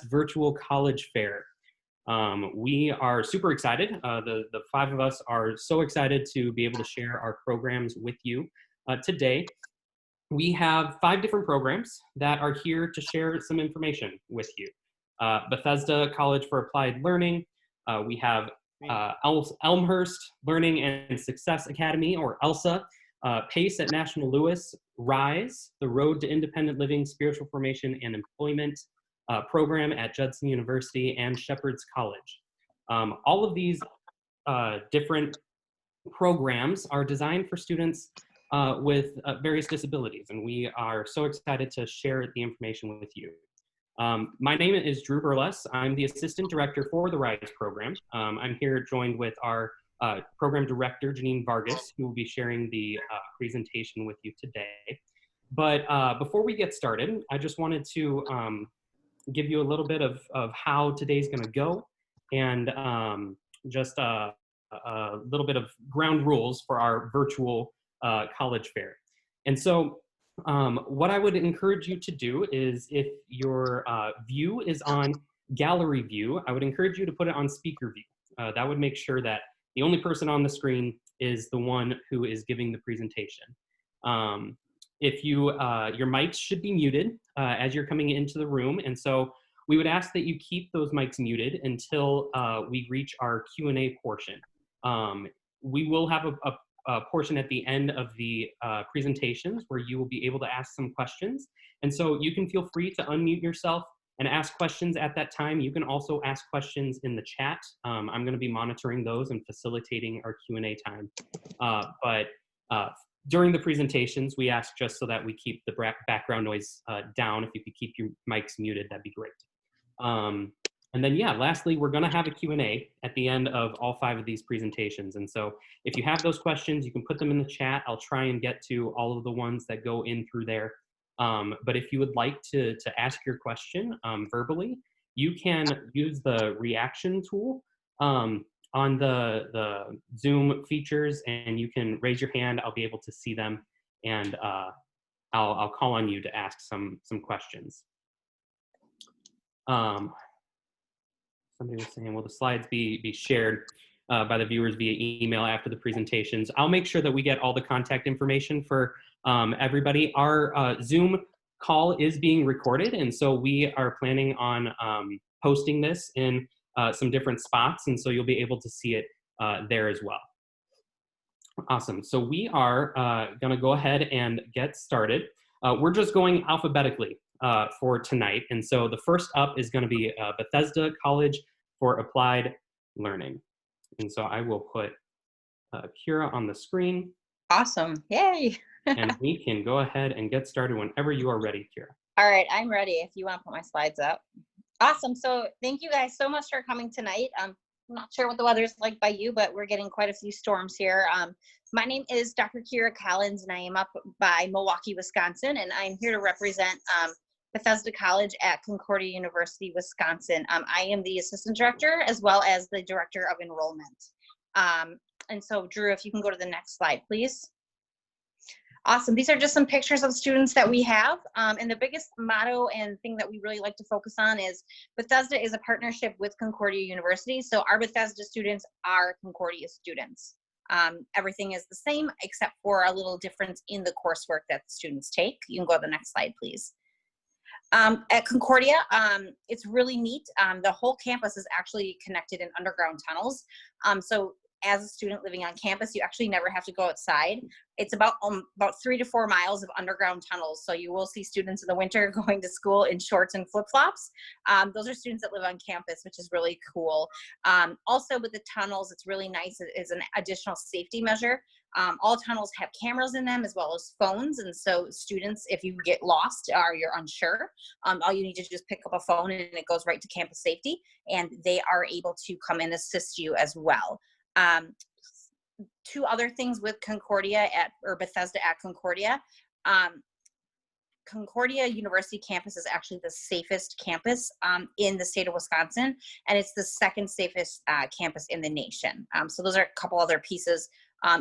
Virtual College Fair. We are super excited. The five of us are so excited to be able to share our programs with you today. We have 5 different programs that are here to share some information with you. Bethesda College for Applied Learning. We have Elmhurst Learning and Success Academy, or ELSA. P.A.C.E at National Louis. RISE, the Road to Independent Living, Spiritual Formation, and Employment program at Judson University, and Shepherd's College. All of these different programs are designed for students with various disabilities, and we are so excited to share the information with you. My name is Drew Burles. I'm the Assistant Director for the RISE program. I'm here joined with our Program Director, Janine Vargas, who will be sharing the presentation with you today. But before we get started, I just wanted to give you a little bit of how today's going to go, and just a little bit of ground rules for our virtual college fair. And so what I would encourage you to do is, if your view is on gallery view, I would encourage you to put it on speaker view. That would make sure that the only person on the screen is the one who is giving the presentation. If you, your mics should be muted as you're coming into the room, and so we would ask that you keep those mics muted until we reach our Q&A portion. We will have a portion at the end of the presentations where you will be able to ask some questions, and so you can feel free to unmute yourself and ask questions at that time. You can also ask questions in the chat. I'm going to be monitoring those and facilitating our Q&A time. But during the presentations, we ask just so that we keep the background noise down. If you could keep your mics muted, that'd be great. And then, yeah, lastly, we're going to have a Q&A at the end of all 5 of these presentations. And so if you have those questions, you can put them in the chat. I'll try and get to all of the ones that go in through there. But if you would like to ask your question verbally, you can use the reaction tool on the Zoom features, and you can raise your hand. I'll be able to see them, and I'll call on you to ask some questions. Somebody was saying, will the slides be shared by the viewers via email after the presentations? I'll make sure that we get all the contact information for everybody. Our Zoom call is being recorded, and so we are planning on posting this in some different spots, and so you'll be able to see it there as well. Awesome. So we are going to go ahead and get started. We're just going alphabetically for tonight, and so the first up is going to be Bethesda College for Applied Learning. And so I will put Kira on the screen. Awesome. Yay. And we can go ahead and get started whenever you are ready, Kira. All right, I'm ready if you want to put my slides up. Awesome. So thank you guys so much for coming tonight. I'm not sure what the weather's like by you, but we're getting quite a few storms here. My name is Dr. Kira Collins, and I am up by Milwaukee, Wisconsin, and I'm here to represent Bethesda College at Concordia University, Wisconsin. I am the assistant director as well as the director of enrollment. And so Drew, if you can go to the next slide, please. Awesome. These are just some pictures of students that we have. And the biggest motto and thing that we really like to focus on is Bethesda is a partnership with Concordia University. So our Bethesda students are Concordia students. Everything is the same except for a little difference in the coursework that the students take. You can go to the next slide, please. At Concordia, it's really neat. The whole campus is actually connected in underground tunnels. So as a student living on campus, you actually never have to go outside. It's about 3 to 4 miles of underground tunnels. So you will see students in the winter going to school in shorts and flip-flops. Those are students that live on campus, which is really cool. Also with the tunnels, it's really nice. It is an additional safety measure. All tunnels have cameras in them as well as phones. And so students, if you get lost or you're unsure, all you need to do is pick up a phone and it goes right to campus safety, and they are able to come and assist you as well. 2 other things with Concordia or Bethesda at Concordia. Concordia University campus is actually the safest campus in the state of Wisconsin, and it's the 2nd safest campus in the nation. So those are a couple other pieces.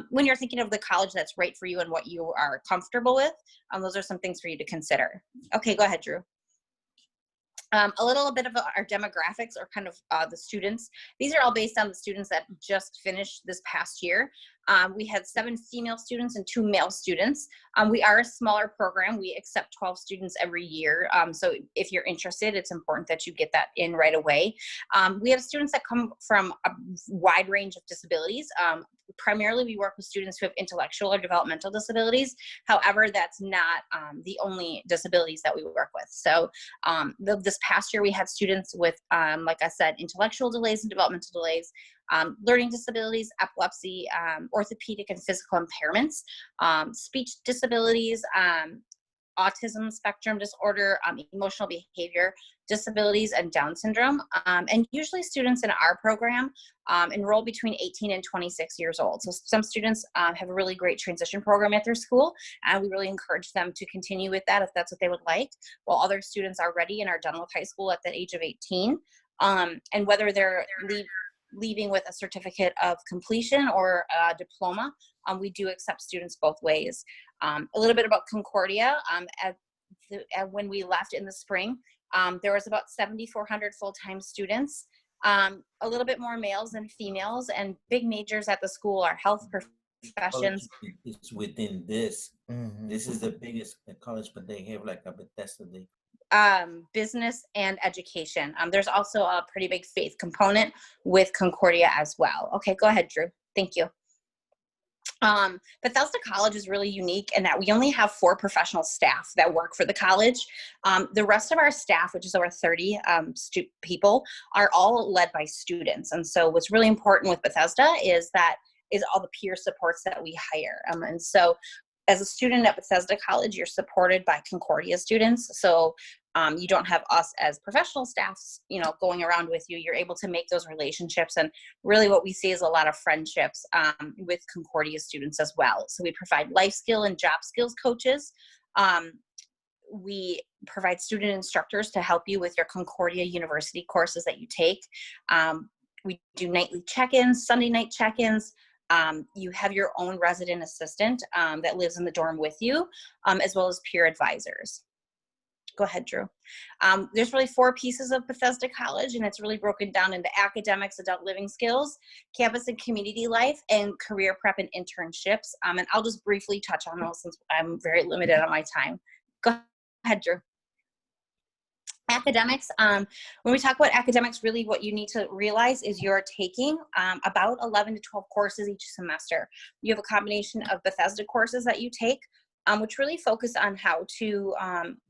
When you're thinking of the college that's right for you and what you are comfortable with, those are some things for you to consider. Okay, go ahead, Drew. A little bit of our demographics are kind of the students. These are all based on the students that just finished this past year. We had 7 female students and 2 male students. We are a smaller program. We accept 12 students every year. So if you're interested, it's important that you get that in right away. We have students that come from a wide range of disabilities. Primarily, we work with students who have intellectual or developmental disabilities. However, that's not the only disabilities that we work with. So this past year, we had students with, like I said, intellectual delays and developmental delays, learning disabilities, epilepsy, orthopedic and physical impairments, speech disabilities, autism spectrum disorder, emotional behavior disabilities, and Down syndrome. And usually students in our program enroll between 18 and 26 years old. So some students have a really great transition program at their school, and we really encourage them to continue with that if that's what they would like, while other students are ready and are done with high school at the age of 18. And whether they're leaving with a certificate of completion or a diploma, we do accept students both ways. A little bit about Concordia. When we left in the spring, there was about 7,400 full-time students, a little bit more males than females, and big majors at the school are health professions. It's within this. This is the biggest college, but they have like a Bethesda. Business and education. There's also a pretty big faith component with Concordia as well. Okay, go ahead, Drew. Thank you. Bethesda College is really unique in that we only have 4 professional staff that work for the college. The rest of our staff, which is over 30 people, are all led by students. And so what's really important with Bethesda is all the peer supports that we hire. And so as a student at Bethesda College, you're supported by Concordia students. So you don't have us as professional staffs, going around with you. You're able to make those relationships. And really what we see is a lot of friendships with Concordia students as well. So we provide life skill and job skills coaches. We provide student instructors to help you with your Concordia University courses that you take. We do nightly check-ins, Sunday night check-ins. You have your own resident assistant that lives in the dorm with you, as well as peer advisors. Go ahead, Drew. There's really 4 pieces of Bethesda College, and it's really broken down into academics, adult living skills, campus and community life, and career prep and internships. And I'll just briefly touch on those since I'm very limited on my time. Go ahead, Drew. Academics, when we talk about academics, really what you need to realize is you're taking about 11 to 12 courses each semester. You have a combination of Bethesda courses that you take, which really focus on how to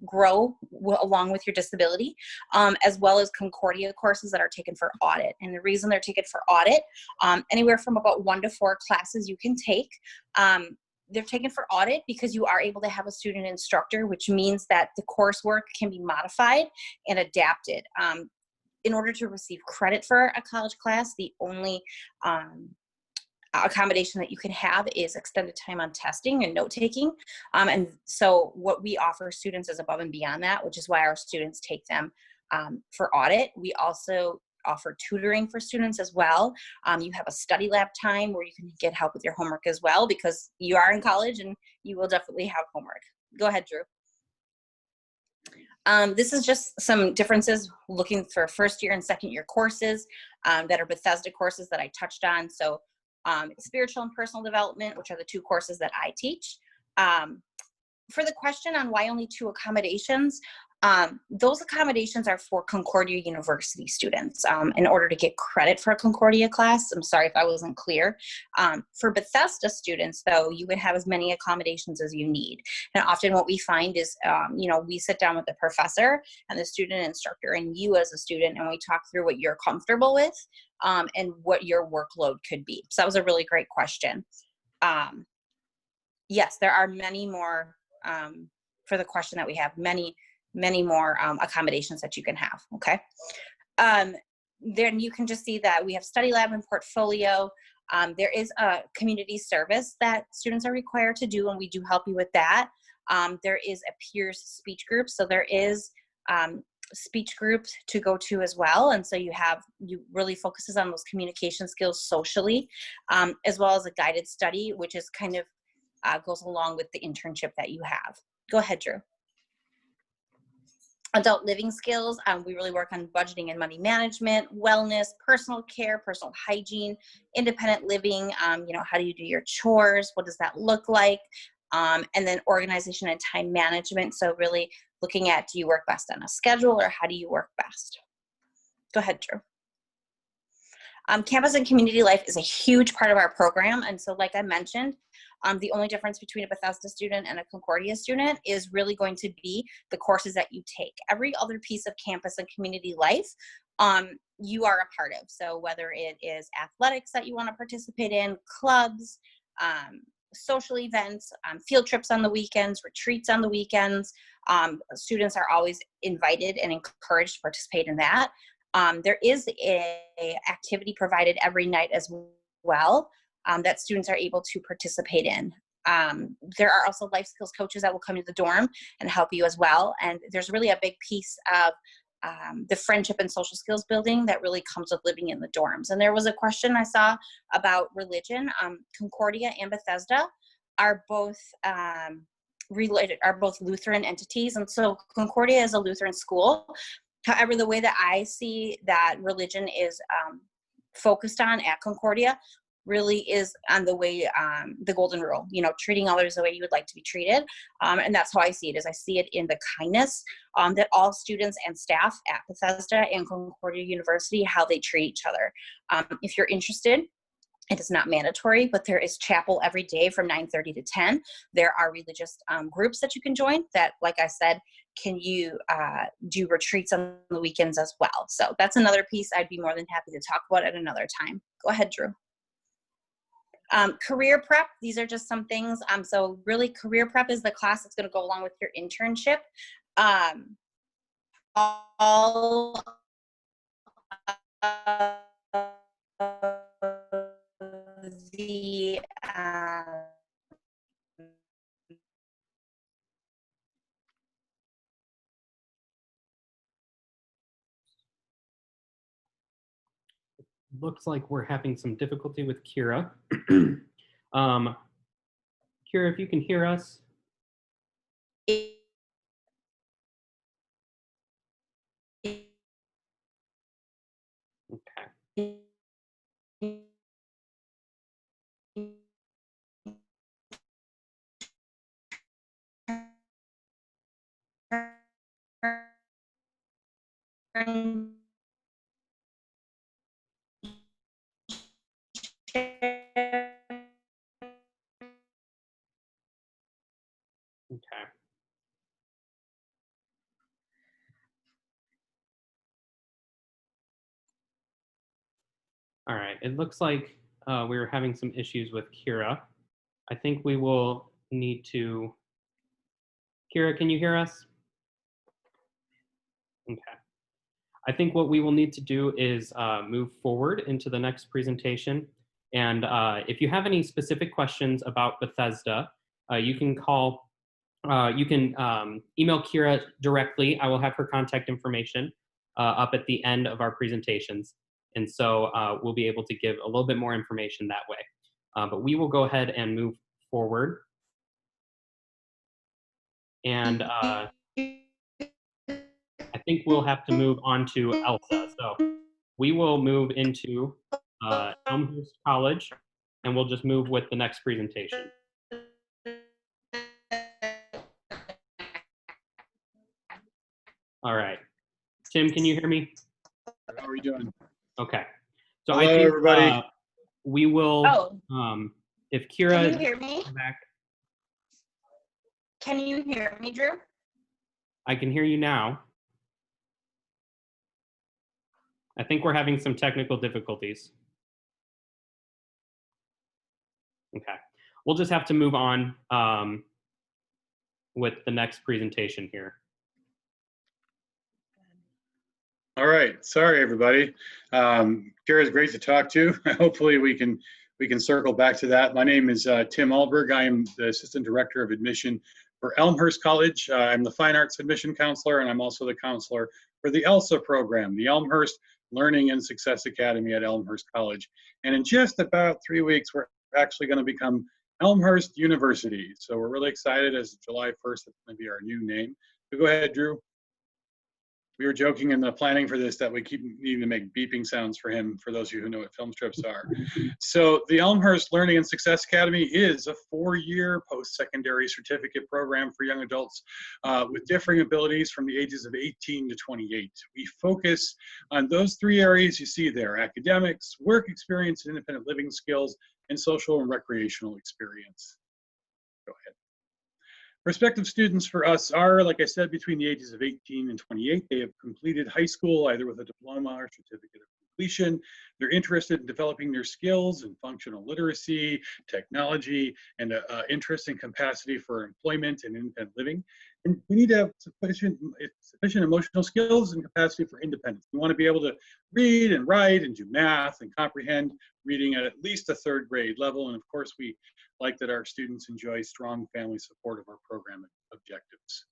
grow along with your disability, as well as Concordia courses that are taken for audit. And the reason they're taken for audit, anywhere from about 1 to 4 classes you can take. They're taken for audit because you are able to have a student instructor, which means that the coursework can be modified and adapted. In order to receive credit for a college class, the only accommodation that you can have is extended time on testing and note-taking. And so what we offer students is above and beyond that, which is why our students take them for audit. We also offer tutoring for students as well. You have a study lab time where you can get help with your homework as well, because you are in college and you will definitely have homework. Go ahead, Drew. This is just some differences looking for first year and second year courses that are Bethesda courses that I touched on. So spiritual and personal development, which are the 2 courses that I teach. For the question on why only 2 accommodations, those accommodations are for Concordia University students in order to get credit for a Concordia class. I'm sorry if I wasn't clear. For Bethesda students, though, you can have as many accommodations as you need. And often what we find is, we sit down with the professor and the student instructor and you as a student, and we talk through what you're comfortable with and what your workload could be. So that was a really great question. Yes, there are many more, for the question that we have, many more accommodations that you can have, okay? Then you can just see that we have study lab and portfolio. There is a community service that students are required to do, and we do help you with that. There is a peers speech group, so there is speech groups to go to as well, and so you really focuses on those communication skills socially, as well as a guided study, which is kind of goes along with the internship that you have. Go ahead, Drew. Adult living skills, we really work on budgeting and money management, wellness, personal care, personal hygiene, independent living, you know, how do you do your chores? What does that look like? And then organization and time management. So really looking at, do you work best on a schedule or how do you work best? Go ahead, Drew. Campus and community life is a huge part of our program. And so like I mentioned, the only difference between a Bethesda student and a Concordia student is really going to be the courses that you take. Every other piece of campus and community life, you are a part of. So whether it is athletics that you want to participate in, clubs, social events, field trips on the weekends, retreats on the weekends, students are always invited and encouraged to participate in that. There is a activity provided every night as well that students are able to participate in. There are also life skills coaches that will come to the dorm and help you as well. And there's really a big piece of the friendship and social skills building that really comes with living in the dorms. And there was a question I saw about religion. Concordia and Bethesda are both related, are both Lutheran entities. And so Concordia is a Lutheran school. However, the way that I see that religion is focused on at Concordia really is on the way, the golden rule, you know, treating others the way you would like to be treated. And that's how I see it, is I see it in the kindness that all students and staff at Bethesda and Concordia University, how they treat each other. If you're interested, it is not mandatory, but there is chapel every day from 9:30 to 10. There are religious groups that you can join that, like I said, can you do retreats on the weekends as well. So that's another piece I'd be more than happy to talk about at another time. Go ahead, Drew. Career prep, these are just some things. So really career prep is the class that's going to go along with your internship. All the Looks like we're having some difficulty with Kira. Kira, if you can hear us. Okay. Okay. All right. It looks like we're having some issues with Kira. I think we will need to. Kira, can you hear us? Okay. I think what we will need to do is move forward into the next presentation. And if you have any specific questions about Bethesda, you can call, you can email Kira directly. I will have her contact information up at the end of our presentations. And so we'll be able to give a little bit more information that way. But we will go ahead and move forward. And I think we'll have to move on to Elsa. So we will move into Elmhurst College, and we'll just move with the next presentation. All right. Tim, can you hear me? How are we doing? Okay. So Hello, I think everybody. we will, if Kira can you hear me? back, Can you hear me, Drew? I can hear you now. I think we're having some technical difficulties. Okay. We'll just have to move on with the next presentation here. All right. Sorry, everybody. Kara is great to talk to. Hopefully, we can circle back to that. My name is Tim Alberg. I am the Assistant Director of Admission for Elmhurst College. I'm the Fine Arts Admission Counselor, and I'm also the counselor for the ELSA program, the Elmhurst Learning and Success Academy at Elmhurst College. And in just about 3 weeks, we're actually going to become Elmhurst University. So we're really excited. As of July 1st, it's going to be our new name. So go ahead, Drew. We were joking in the planning for this that we keep needing to make beeping sounds for him, for those of you who know what film strips are. So the Elmhurst Learning and Success Academy is a 4-year post-secondary certificate program for young adults with differing abilities from the ages of 18 to 28. We focus on those 3 areas you see there: academics, work experience, independent living skills, and social and recreational experience. Go ahead. Prospective students for us are, like I said, between the ages of 18 and 28. They have completed high school either with a diploma or certificate of completion. They're interested in developing their skills in functional literacy, technology, and interest and capacity for employment and independent living. And we need to have sufficient emotional skills and capacity for independence. We want to be able to read and write and do math and comprehend reading at least a 3rd grade level. And of course, we like that our students enjoy strong family support of our program objectives.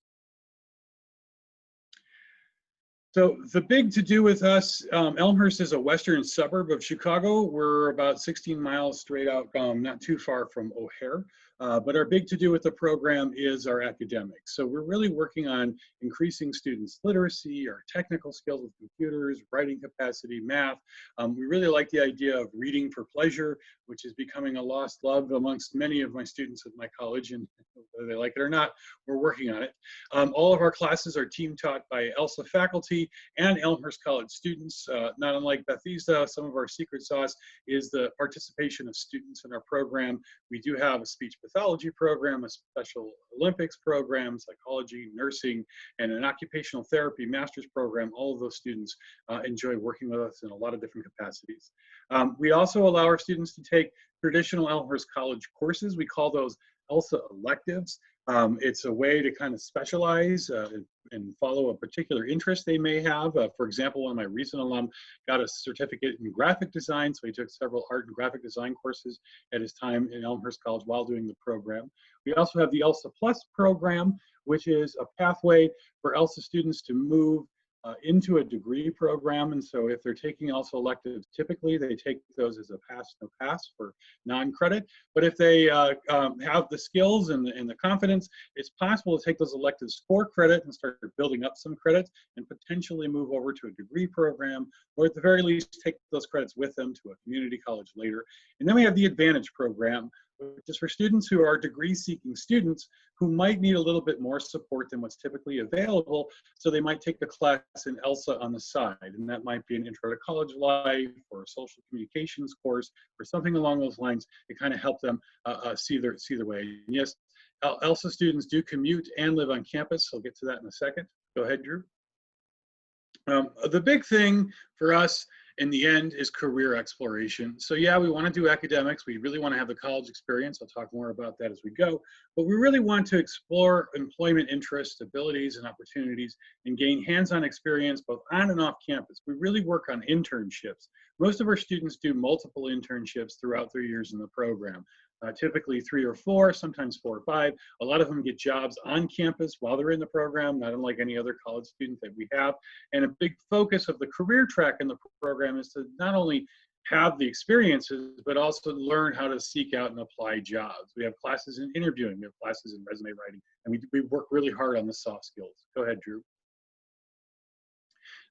So the big to do with us, Elmhurst is a western suburb of Chicago. We're about 16 miles straight out, not too far from O'Hare. But our big to do with the program is our academics. So we're really working on increasing students' literacy, our technical skills with computers, writing capacity, math. We really like the idea of reading for pleasure, which is becoming a lost love amongst many of my students at my college, and whether they like it or not, we're working on it. All of our classes are team taught by ELSA faculty and Elmhurst College students. Not unlike Bethesda, some of our secret sauce is the participation of students in our program. We do have a speech pathology program, a special Olympics program, psychology, nursing, and an occupational therapy master's program. All of those students enjoy working with us in a lot of different capacities. We also allow our students to take traditional Elmhurst College courses. We call those ELSA electives. It's a way to kind of specialize and follow a particular interest they may have. For example, one of my recent alum got a certificate in graphic design, so he took several art and graphic design courses at his time in Elmhurst College while doing the program. We also have the ELSA Plus program, which is a pathway for ELSA students to move into a degree program. And so if they're taking ELSA electives, typically they take those as a pass, no pass for non-credit. But if they have the skills and the confidence, it's possible to take those electives for credit and start building up some credits and potentially move over to a degree program, or at the very least take those credits with them to a community college later. And then we have the Advantage program, which is for students who are degree-seeking students who might need a little bit more support than what's typically available. So they might take a class in ELSA on the side, and that might be an intro to college life or a social communications course or something along those lines to kind of help them see their way. And yes, ELSA students do commute and live on campus. I'll get to that in a second. Go ahead, Drew. The big thing for us in the end is career exploration. So yeah, we want to do academics. We really want to have the college experience. I'll talk more about that as we go. But we really want to explore employment interests, abilities, and opportunities and gain hands-on experience both on and off campus. We really work on internships. Most of our students do multiple internships throughout their years in the program. Typically 3 or 4, sometimes 4 or 5. A lot of them get jobs on campus while they're in the program, not unlike any other college student that we have. And a big focus of the career track in the program is to not only have the experiences, but also learn how to seek out and apply jobs. We have classes in interviewing, we have classes in resume writing, and we work really hard on the soft skills. Go ahead, Drew.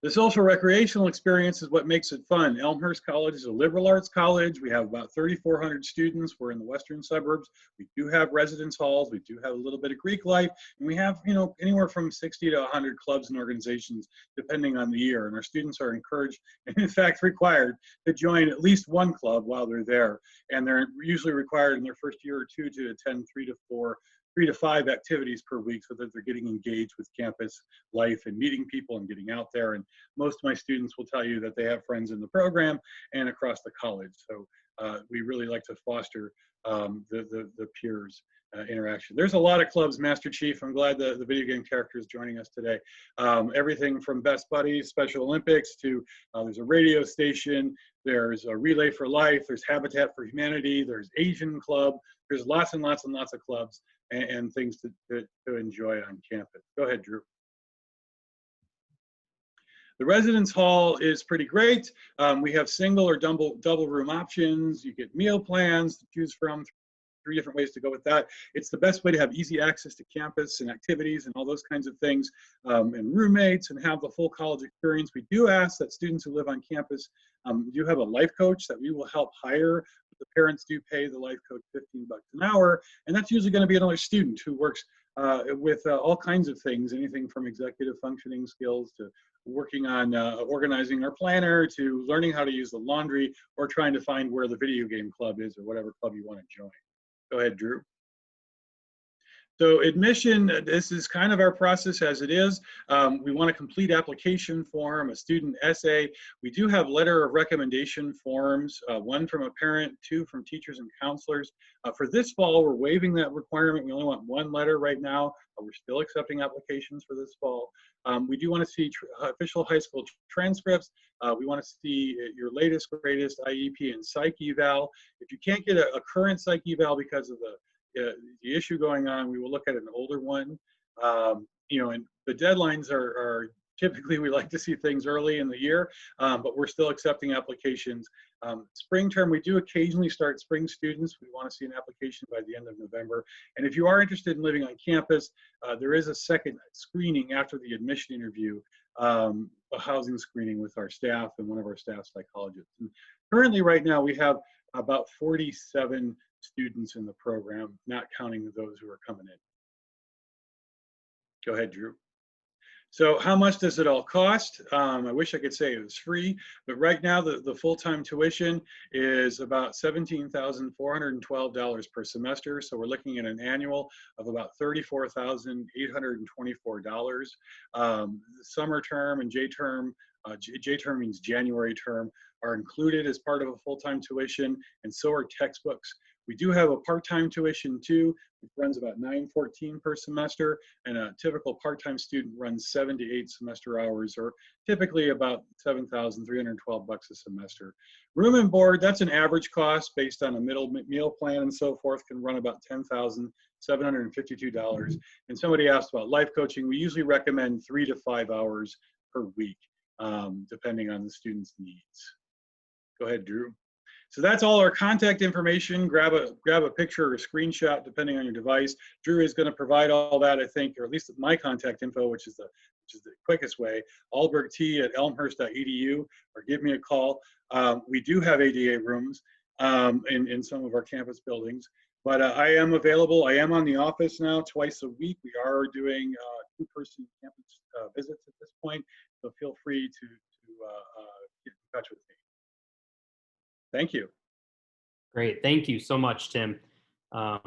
The social recreational experience is what makes it fun. Elmhurst College is a liberal arts college. We have about 3,400 students. We're in the western suburbs. We do have residence halls. We do have a little bit of Greek life. And we have, anywhere from 60 to 100 clubs and organizations, depending on the year. And our students are encouraged, and in fact required, to join at least one club while they're there. And they're usually required in their first year or two to attend 3 to 5 activities per week so that they're getting engaged with campus life and meeting people and getting out there. And most of my students will tell you that they have friends in the program and across the college. So we really like to foster the peers interaction. There's a lot of clubs, Master Chief. I'm glad the video game character is joining us today. Everything from Best Buddies, Special Olympics, to there's a radio station, there's a Relay for Life, there's Habitat for Humanity, there's Asian Club, there's lots and lots and lots of clubs and things to enjoy on campus. Go ahead, Drew. The residence hall is pretty great. We have single or double room options. You get meal plans to choose from three different ways to go with that. It's the best way to have easy access to campus and activities and all those kinds of things, and roommates, and have the full college experience. We do ask that students who live on campus do have a life coach that we will help hire. The parents do pay the life coach $15 an hour, and that's usually going to be another student who works with all kinds of things, anything from executive functioning skills to working on organizing our planner, to learning how to use the laundry, or trying to find where the video game club is, or whatever club you want to join. Go ahead, Drew. So admission, this is kind of our process as it is. We want a complete application form, a student essay. We do have letter of recommendation forms, one from a parent, two from teachers and counselors. For this fall, we're waiving that requirement. We only want one letter right now. We're still accepting applications for this fall. We do want to see official high school transcripts. We want to see your latest, greatest IEP and psych eval. If you can't get a current psych eval because of the issue going on, we will look at an older one. You know, and the deadlines are typically, we like to see things early in the year, but we're still accepting applications. Spring term, we do occasionally start spring students. We want to see an application by the end of November. And if you are interested in living on campus, there is a second screening after the admission interview, a housing screening with our staff and one of our staff psychologists. And currently, right now, we have about 47 students in the program, not counting those who are coming in. Go ahead, Drew. So how much does it all cost? I wish I could say it was free, but right now the full-time tuition is about $17,412 per semester. So we're looking at an annual of about $34,824. Summer term and J term means January term, are included as part of a full-time tuition, and so are textbooks. We do have a part-time tuition too, which runs about $914 per semester, and a typical part-time student runs 7 to 8 semester hours, or typically about $7,312 a semester. Room and board, that's an average cost based on a middle meal plan and so forth, can run about $10,752. And somebody asked about life coaching. We usually recommend 3 to 5 hours per week, depending on the student's needs. Go ahead, Drew. So that's all our contact information. Grab a picture or a screenshot, depending on your device. Drew is going to provide all that, I think, or at least my contact info, which is the quickest way. albertt@elmhurst.edu, or give me a call. We do have ADA rooms in some of our campus buildings, but I am available. I am on the office now twice a week. We are doing 2-person campus visits at this point, so feel free to get in touch with me. Thank you. Great. Thank you so much, Tim. I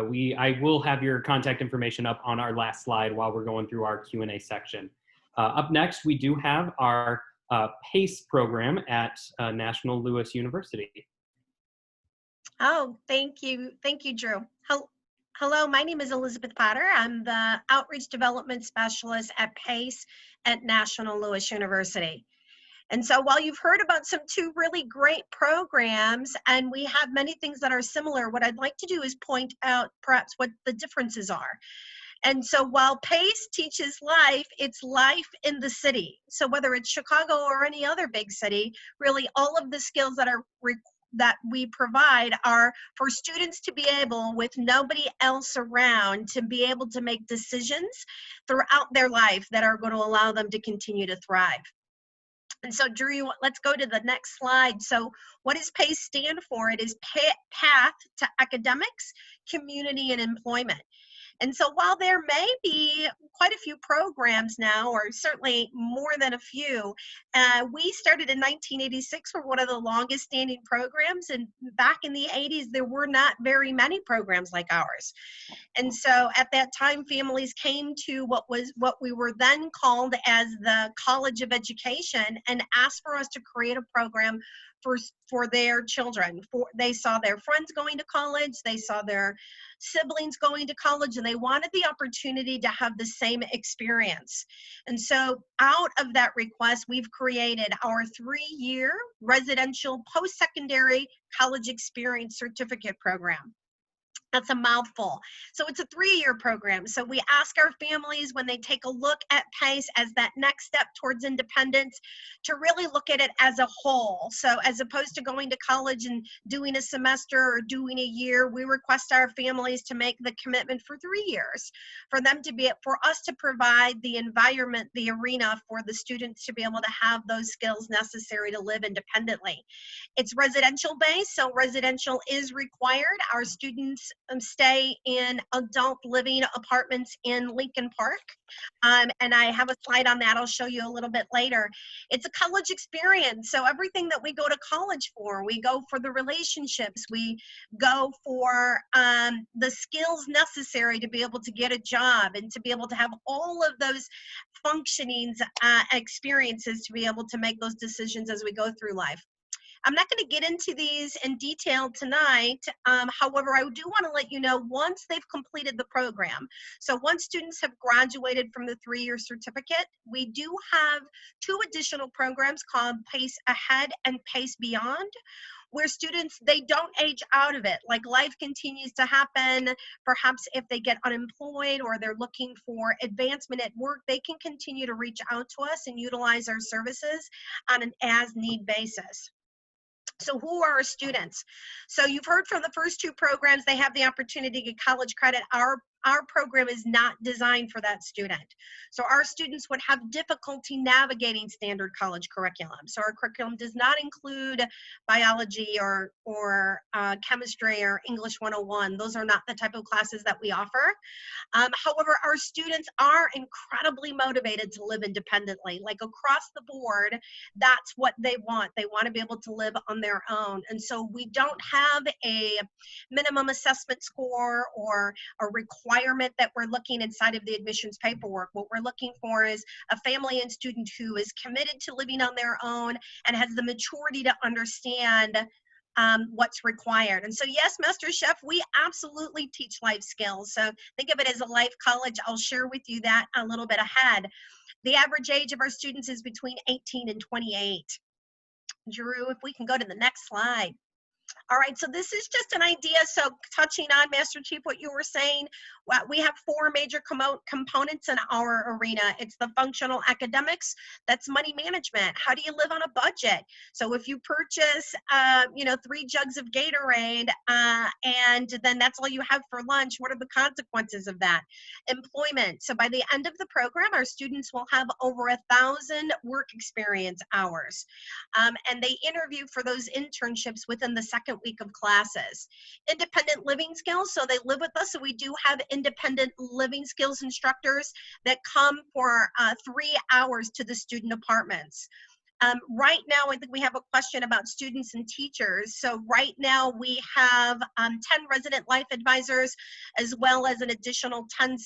will have your contact information up on our last slide while we're going through our Q&A section. Up next, we do have our P.A.C.E program at National Louis University. Oh, thank you. Thank you, Drew. Hello, my name is Elizabeth Potter. I'm the Outreach Development Specialist at P.A.C.E at National Louis University. And so while you've heard about two really great programs, and we have many things that are similar, what I'd like to do is point out perhaps what the differences are. And so while P.A.C.E teaches life, it's life in the city. So whether it's Chicago or any other big city, really all of the skills that we provide are for students to be able, with nobody else around, to be able to make decisions throughout their life that are going to allow them to continue to thrive. And so, Drew, let's go to the next slide. So what does P.A.C.E stand for? It is Path to Academics, Community, and Employment. And so while there may be quite a few programs now, or certainly more than a few, we started in 1986. We're one of the longest standing programs. And back in the 80s, there were not very many programs like ours. And so at that time, families came to what we were then called as the College of Education and asked for us to create a program for their children. They saw their friends going to college, they saw their siblings going to college, and they wanted the opportunity to have the same experience. And so out of that request, we've created our 3-year residential post-secondary college experience certificate program. That's a mouthful. So it's a 3-year program. So we ask our families when they take a look at PACE as that next step towards independence to really look at it as a whole. So as opposed to going to college and doing a semester or doing a year, we request our families to make the commitment for 3 years, for them to be, for us to provide the environment, the arena for the students to be able to have those skills necessary to live independently. It's residential based, so residential is required. Our students stay in adult living apartments in Lincoln Park. And I have a slide on that I'll show you a little bit later. It's a college experience, so everything that we go to college for, we go for the relationships, we go for the skills necessary to be able to get a job and to be able to have all of those functionings, experiences to be able to make those decisions as we go through life. I'm not going to get into these in detail tonight. However, I do want to let you know once they've completed the program. So once students have graduated from the 3-year certificate, we do have 2 additional programs called PACE Ahead and PACE Beyond, where students, they don't age out of it. Like life continues to happen. Perhaps if they get unemployed or they're looking for advancement at work, they can continue to reach out to us and utilize our services on an as-need basis. So who are our students? So you've heard from the first 2 programs, they have the opportunity to get college credit. Our program is not designed for that student. So our students would have difficulty navigating standard college curriculum. So our curriculum does not include biology or chemistry or English 101. Those are not the type of classes that we offer. However, our students are incredibly motivated to live independently. Like across the board, that's what they want. They want to be able to live on their own. And so we don't have a minimum assessment score or a requirement that we're looking inside of the admissions paperwork. What we're looking for is a family and student who is committed to living on their own and has the maturity to understand what's required. And so yes, Master Chef, we absolutely teach life skills. So think of it as a life college. I'll share with you that a little bit ahead. The average age of our students is between 18 and 28. Drew, if we can go to the next slide. All right, so this is just an idea. So touching on, Master Chief, what you were saying, we have 4 major components in our arena. It's the functional academics, that's money management. How do you live on a budget? So if you purchase, 3 jugs of Gatorade and then that's all you have for lunch, what are the consequences of that? Employment. So by the end of the program, our students will have over 1,000 work experience hours. And they interview for those internships within the second week of classes. Independent living skills, so they live with us, so we do have independent living skills instructors that come for 3 hours to the student apartments. Right now, I think we have a question about students and teachers. So right now we have 10 resident life advisors, as well as an additional 10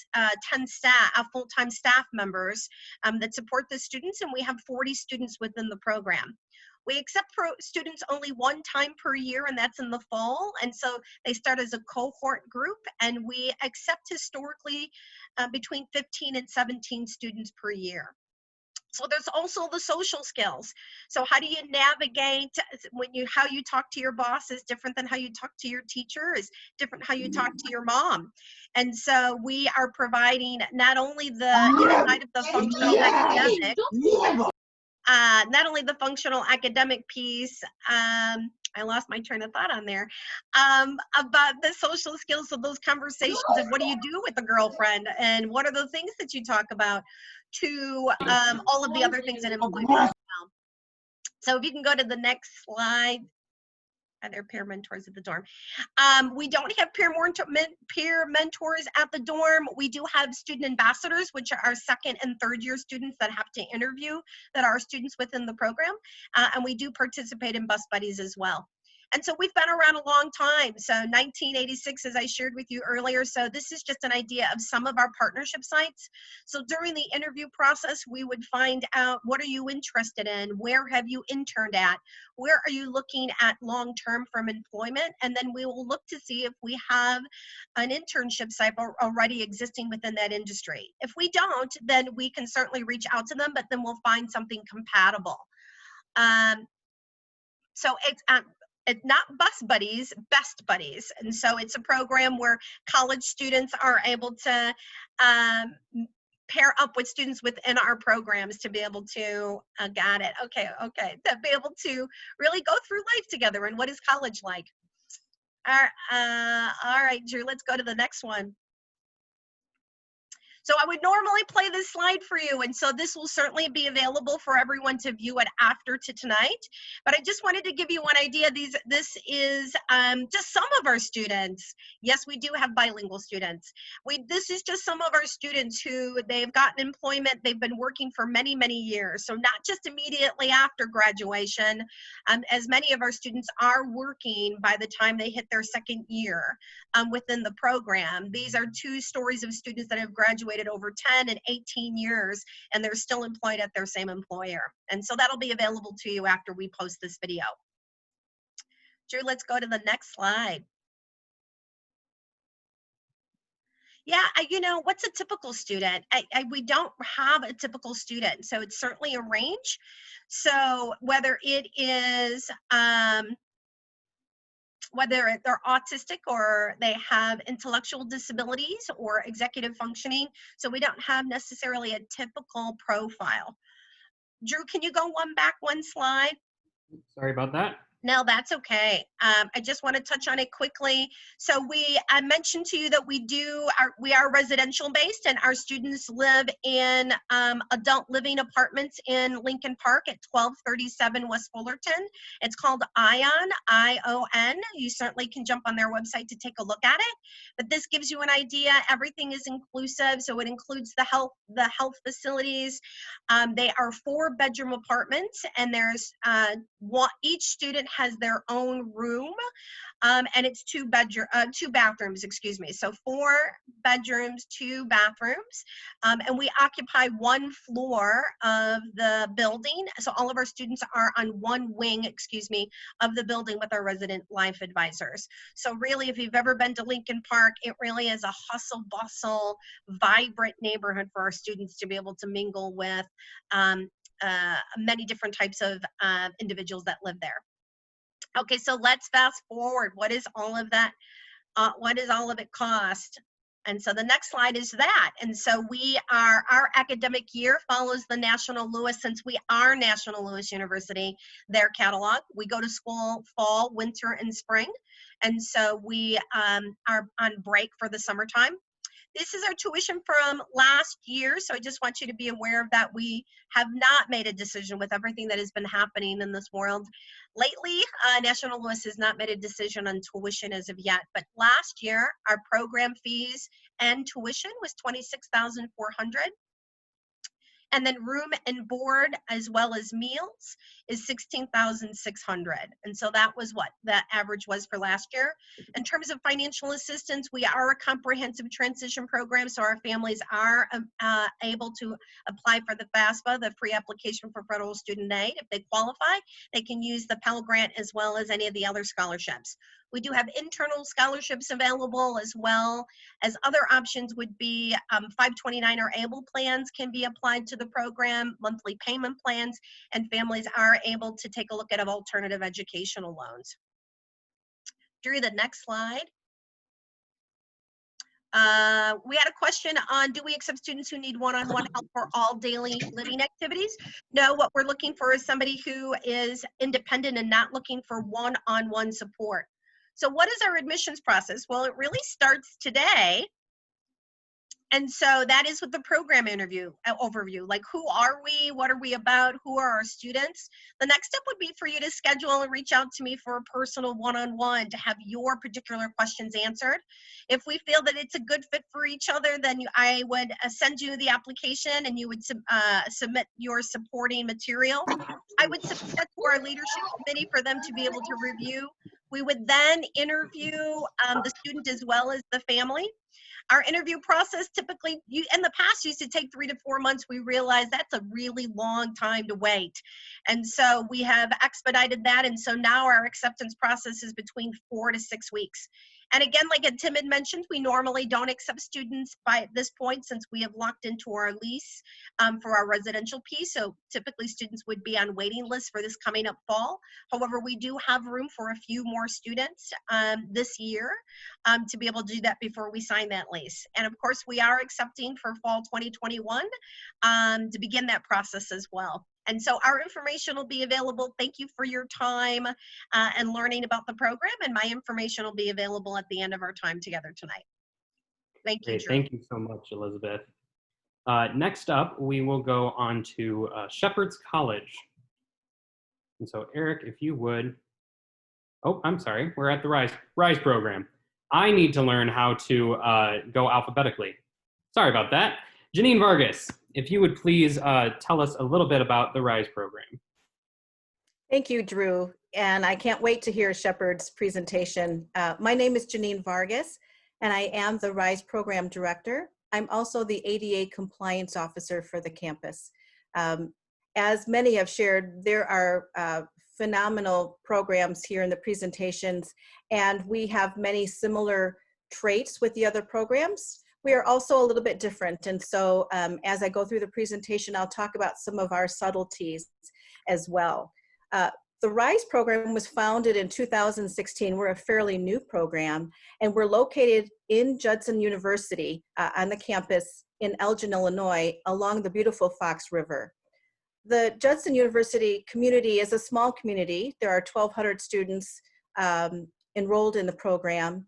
full-time staff members that support the students, and we have 40 students within the program. We accept students only 1 time per year, and that's in the fall. And so they start as a cohort group, and we accept historically between 15 and 17 students per year. So there's also the social skills. So how do you navigate how you talk to your boss is different than how you talk to your teacher, is different how you talk to your mom. And so we are providing not only the inside of the functional academic, not only the functional academic piece, I lost my train of thought on there, about the social skills of those conversations of what do you do with a girlfriend and what are the things that you talk about, to all of the other things that employment as well. So if you can go to the next slide. Their peer mentors at the dorm. We don't have peer mentors at the dorm. We do have student ambassadors, which are our 2nd and 3rd year students that have to interview that are students within the program. And we do participate in bus buddies as well. And so we've been around a long time. So 1986, as I shared with you earlier. So this is just an idea of some of our partnership sites. So during the interview process, we would find out, what are you interested in? Where have you interned at? Where are you looking at long-term from employment? And then we will look to see if we have an internship site already existing within that industry. If we don't, then we can certainly reach out to them, but then we'll find something compatible. So it's it's not bus buddies, best buddies. And so it's a program where college students are able to pair up with students within our programs to be able to, got it, okay, to be able to really go through life together. And what is college like? All right, Drew, let's go to the next one. So I would normally play this slide for you, and so this will certainly be available for everyone to view it after tonight. But I just wanted to give you one idea. This is just some of our students. Yes, we do have bilingual students. This is just some of our students who they've gotten employment. They've been working for many, many years. So not just immediately after graduation, as many of our students are working by the time they hit their second year within the program. These are two stories of students that have graduated over 10 and 18 years, and they're still employed at their same employer. And so that'll be available to you after we post this video. Drew, let's go to the next slide. Yeah, you know, what's a typical student? We don't have a typical student, so it's certainly a range. So whether it is, whether they're autistic or they have intellectual disabilities or executive functioning. So we don't have necessarily a typical profile. Drew, can you go one slide? Sorry about that. No, that's okay. I just want to touch on it quickly. So I mentioned to you that we are residential based, and our students live in adult living apartments in Lincoln Park at 1237 West Fullerton. It's called ION, I-O-N. You certainly can jump on their website to take a look at it. But this gives you an idea. Everything is inclusive, so it includes the health facilities. They are 4-bedroom apartments, and there's each student has their own room, and it's 2 bathrooms, excuse me. So 4 bedrooms, 2 bathrooms, and we occupy 1 floor of the building. So all of our students are on 1 wing, excuse me, of the building with our resident life advisors. So really, if you've ever been to Lincoln Park, it really is a hustle bustle, vibrant neighborhood for our students to be able to mingle with many different types of individuals that live there. Okay, so let's fast forward. What is all of that? What does all of it cost? And so the next slide is that. And so our academic year follows the National Louis, since we are National Louis University, their catalog. We go to school fall, winter, and spring. And so we are on break for the summertime. This is our tuition from last year, so I just want you to be aware of that. We have not made a decision with everything that has been happening in this world. Lately, National Louis has not made a decision on tuition as of yet, but last year, our program fees and tuition was $26,400. And then room and board, as well as meals, is $16,600. And so that was what that average was for last year. In terms of financial assistance, we are a comprehensive transition program, so our families are able to apply for the FAFSA, the free application for federal student aid. If they qualify, they can use the Pell Grant as well as any of the other scholarships. We do have internal scholarships available, as well as other options would be 529 or ABLE plans can be applied to the program, monthly payment plans, and families are able to take a look at alternative educational loans. Drew, the next slide. We had a question on, do we accept students who need one-on-one help for all daily living activities? No, what we're looking for is somebody who is independent and not looking for one-on-one support. So what is our admissions process? Well, it really starts today. And so that is with the program overview, like who are we, what are we about, who are our students? The next step would be for you to schedule and reach out to me for a personal one-on-one to have your particular questions answered. If we feel that it's a good fit for each other, then I would send you the application and you would submit your supporting material. I would submit that to our leadership committee for them to be able to review. We would then interview the student as well as the family. Our interview process typically, in the past, used to take 3 to 4 months. We realized that's a really long time to wait. And so we have expedited that. And so now our acceptance process is between 4 to 6 weeks. And again, like Tim had mentioned, we normally don't accept students by this point since we have locked into our lease for our residential piece. So typically students would be on waiting lists for this coming up fall. However, we do have room for a few more students this year to be able to do that before we sign that lease. And of course, we are accepting for fall 2021 to begin that process as well. And so our information will be available. Thank you for your time and learning about the program. And my information will be available at the end of our time together tonight. Thank you, Great. Drew. Thank you so much, Elizabeth. Next up, we will go on to Shepherd's College. And so Eric, if you would, oh, I'm sorry, we're at the RISE program. I need to learn how to go alphabetically. Sorry about that. Janine Vargas, if you would please tell us a little bit about the RISE program. Thank you, Drew. And I can't wait to hear Shepherd's presentation. My name is Janine Vargas, and I am the RISE program director. I'm also the ADA compliance officer for the campus. As many have shared, there are phenomenal programs here in the presentations, and we have many similar traits with the other programs. We are also a little bit different, and so as I go through the presentation, I'll talk about some of our subtleties as well. The RISE program was founded in 2016. We're a fairly new program, and we're located in Judson University on the campus in Elgin, Illinois, along the beautiful Fox River. The Judson University community is a small community. There are 1,200 students enrolled in the program,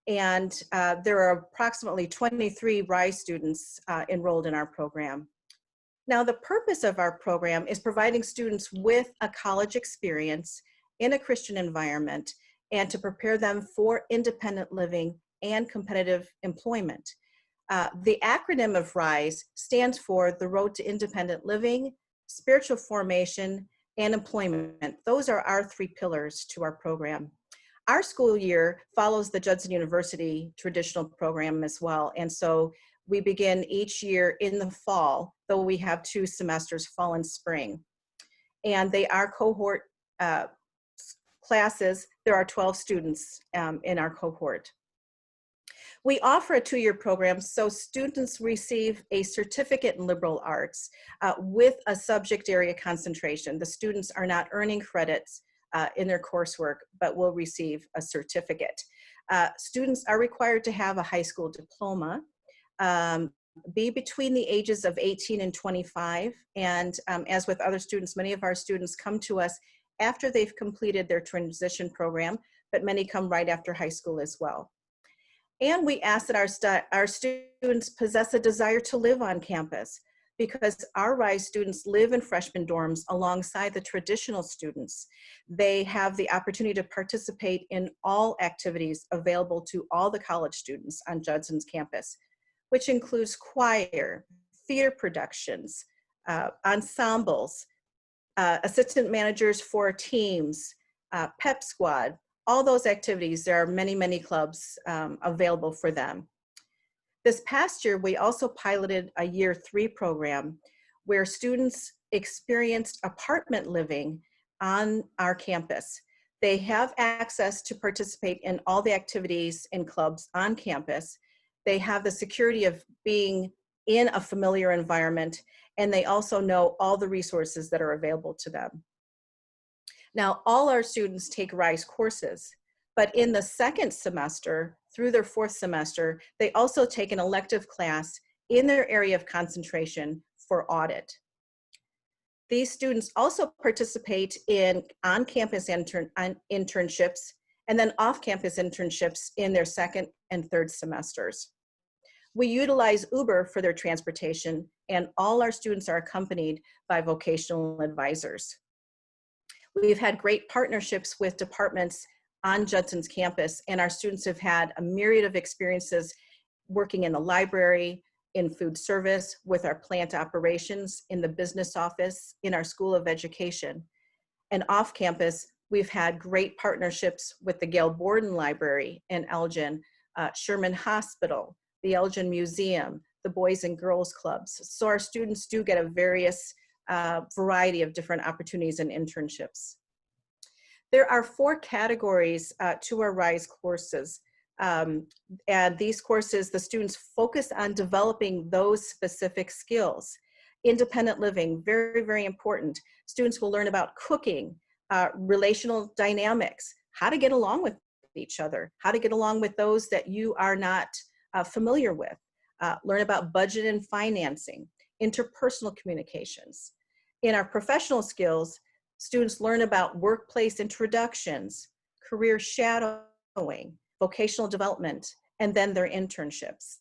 and there are approximately 23 RISE students enrolled in our program. Now, the purpose of our program is providing students with a college experience in a Christian environment and to prepare them for independent living and competitive employment. The acronym of RISE stands for the Road to Independent Living, Spiritual Formation, and Employment. Those are our 3 pillars to our program. Our school year follows the Judson University traditional program as well, and so we begin each year in the fall, though we have 2 semesters, fall and spring. And they are cohort classes. There are 12 students in our cohort. We offer a 2-year program, so students receive a certificate in liberal arts with a subject area concentration. The students are not earning credits in their coursework, but will receive a certificate. Students are required to have a high school diploma, be between the ages of 18 and 25, and as with other students, many of our students come to us after they've completed their transition program, but many come right after high school as well. And we ask that our students possess a desire to live on campus, because our RISE students live in freshman dorms alongside the traditional students. They have the opportunity to participate in all activities available to all the college students on Judson's campus, which includes choir, theater productions, ensembles, assistant managers for teams, pep squad, all those activities. There are many, many clubs available for them. This past year, we also piloted a year 3 program where students experienced apartment living on our campus. They have access to participate in all the activities and clubs on campus. They have the security of being in a familiar environment, and they also know all the resources that are available to them. Now, all our students take RISE courses, but in the 2nd semester through their 4th semester, they also take an elective class in their area of concentration for audit. These students also participate in on-campus internships and then off-campus internships in their 2nd and 3rd semesters. We utilize Uber for their transportation, and all our students are accompanied by vocational advisors. We've had great partnerships with departments on Judson's campus, and our students have had a myriad of experiences working in the library, in food service, with our plant operations, in the business office, in our School of Education. And off campus, we've had great partnerships with the Gail Borden Library in Elgin, Sherman Hospital, the Elgin Museum, the Boys and Girls Clubs. So our students do get a various variety of different opportunities and internships. There are 4 categories to our RISE courses. And these courses, the students focus on developing those specific skills. Independent living, very, very important. Students will learn about cooking, relational dynamics, how to get along with each other, how to get along with those that you are not familiar with, learn about budget and financing, interpersonal communications. In our professional skills, students learn about workplace introductions, career shadowing, vocational development, and then their internships.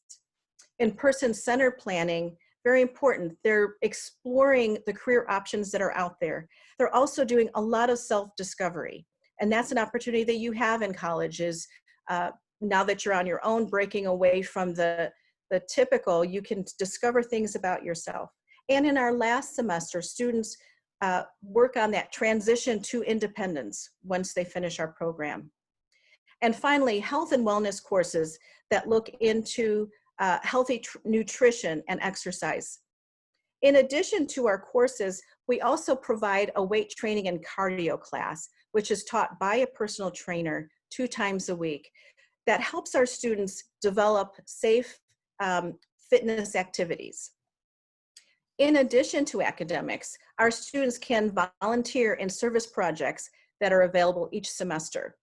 In person-centered planning, very important, they're exploring the career options that are out there. They're also doing a lot of self-discovery. And that's an opportunity that you have in college is now that you're on your own, breaking away from the typical, you can discover things about yourself. And in our last semester, students work on that transition to independence once they finish our program. And finally, health and wellness courses that look into healthy nutrition and exercise. In addition to our courses, we also provide a weight training and cardio class, which is taught by a personal trainer 2 times a week. That helps our students develop safe fitness activities. In addition to academics, our students can volunteer in service projects that are available each semester.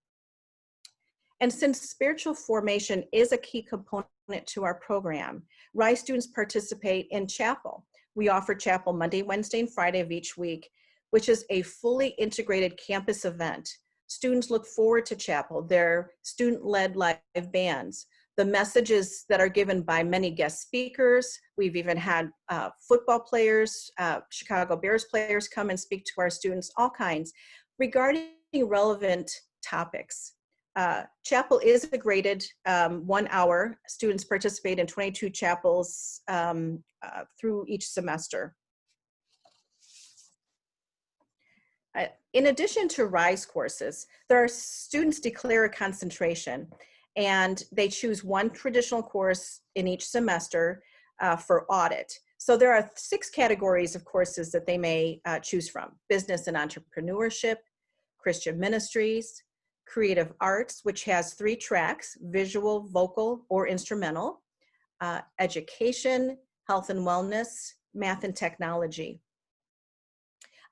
And since spiritual formation is a key component to our program, RISE students participate in chapel. We offer chapel Monday, Wednesday, and Friday of each week, which is a fully integrated campus event. Students look forward to chapel. They're student-led live bands. The messages that are given by many guest speakers. We've even had football players, Chicago Bears players come and speak to our students, all kinds, regarding relevant topics. Chapel is a graded 1 hour. Students participate in 22 chapels through each semester. In addition to RISE courses, there are students declare a concentration and they choose 1 traditional course in each semester for audit. So there are 6 categories of courses that they may choose from: business and entrepreneurship, Christian ministries, creative arts, which has 3 tracks: visual, vocal, or instrumental, education, health and wellness, math and technology.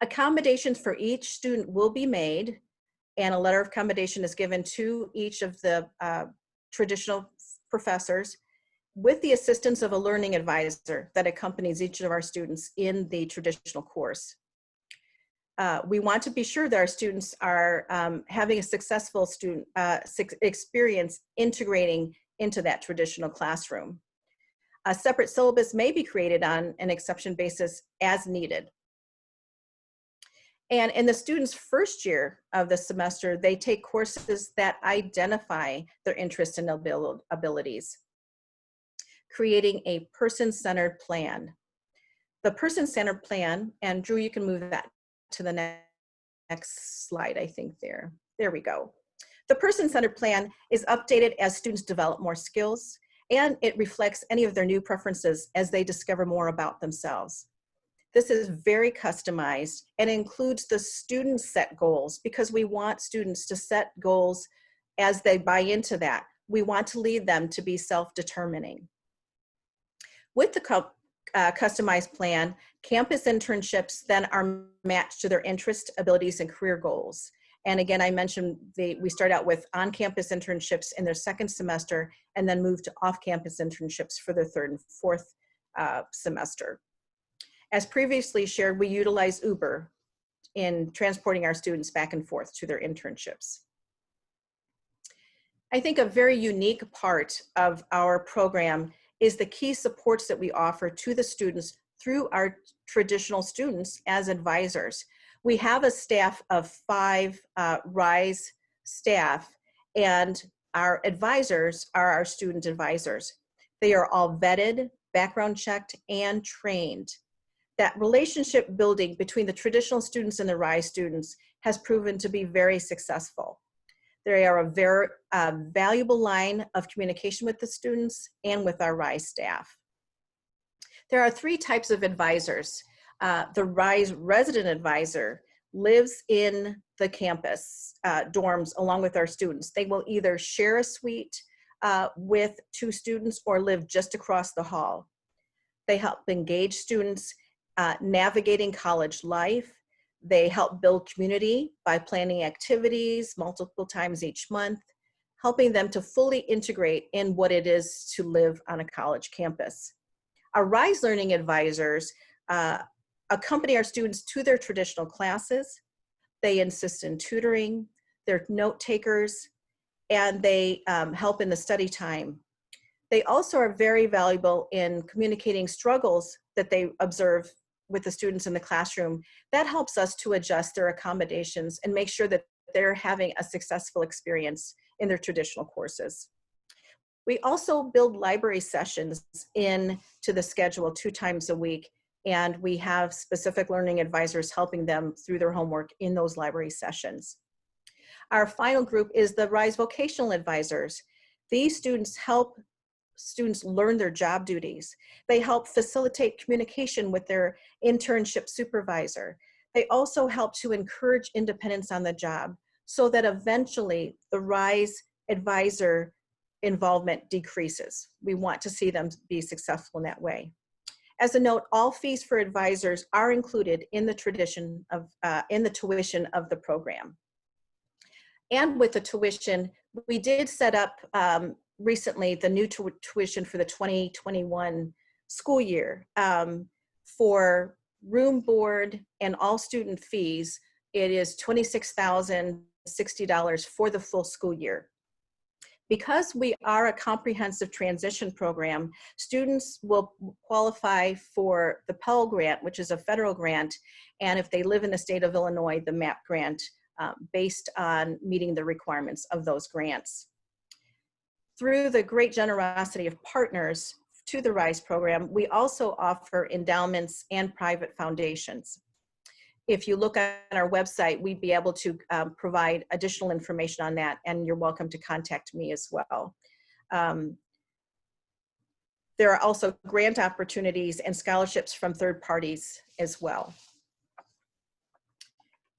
Accommodations for each student will be made, and a letter of accommodation is given to each of the traditional professors with the assistance of a learning advisor that accompanies each of our students in the traditional course. We want to be sure that our students are having a successful student experience integrating into that traditional classroom. A separate syllabus may be created on an exception basis as needed. And in the students' first year of the semester, they take courses that identify their interests and abilities, creating a person-centered plan. The person-centered plan, and Drew, you can move that to the next slide, I think there. There we go. The person-centered plan is updated as students develop more skills, and it reflects any of their new preferences as they discover more about themselves. This is very customized and includes the student set goals because we want students to set goals as they buy into that. We want to lead them to be self-determining. With the customized plan, campus internships then are matched to their interests, abilities, and career goals. And again, I mentioned we start out with on-campus internships in their 2nd semester and then move to off-campus internships for their 3rd and 4th semester. As previously shared, we utilize Uber in transporting our students back and forth to their internships. I think a very unique part of our program is the key supports that we offer to the students through our traditional students as advisors. We have a staff of 5 RISE staff, and our advisors are our student advisors. They are all vetted, background checked, and trained. That relationship building between the traditional students and the RISE students has proven to be very successful. They are a very valuable line of communication with the students and with our RISE staff. There are 3 types of advisors. The RISE resident advisor lives in the campus dorms along with our students. They will either share a suite with 2 students or live just across the hall. They help engage students navigating college life. They help build community by planning activities multiple times each month, helping them to fully integrate in what it is to live on a college campus. Our RISE learning advisors accompany our students to their traditional classes. They assist in tutoring, they're note takers, and they help in the study time. They also are very valuable in communicating struggles that they observe with the students in the classroom. That helps us to adjust their accommodations and make sure that they're having a successful experience in their traditional courses. We also build library sessions into the schedule 2 times a week, and we have specific learning advisors helping them through their homework in those library sessions. Our final group is the RISE vocational advisors. These students help students learn their job duties. They help facilitate communication with their internship supervisor. They also help to encourage independence on the job so that eventually the RISE advisor involvement decreases. We want to see them be successful in that way. As a note, all fees for advisors are included in the tuition of the program. And with the tuition, we did set up recently the new tuition for the 2021 school year. For room, board, and all student fees, it is $26,060 for the full school year. Because we are a comprehensive transition program, students will qualify for the Pell Grant, which is a federal grant, and if they live in the state of Illinois, the MAP grant, based on meeting the requirements of those grants. Through the great generosity of partners to the RISE program, we also offer endowments and private foundations. If you look at our website, we'd be able to provide additional information on that, and you're welcome to contact me as well. There are also grant opportunities and scholarships from third parties as well.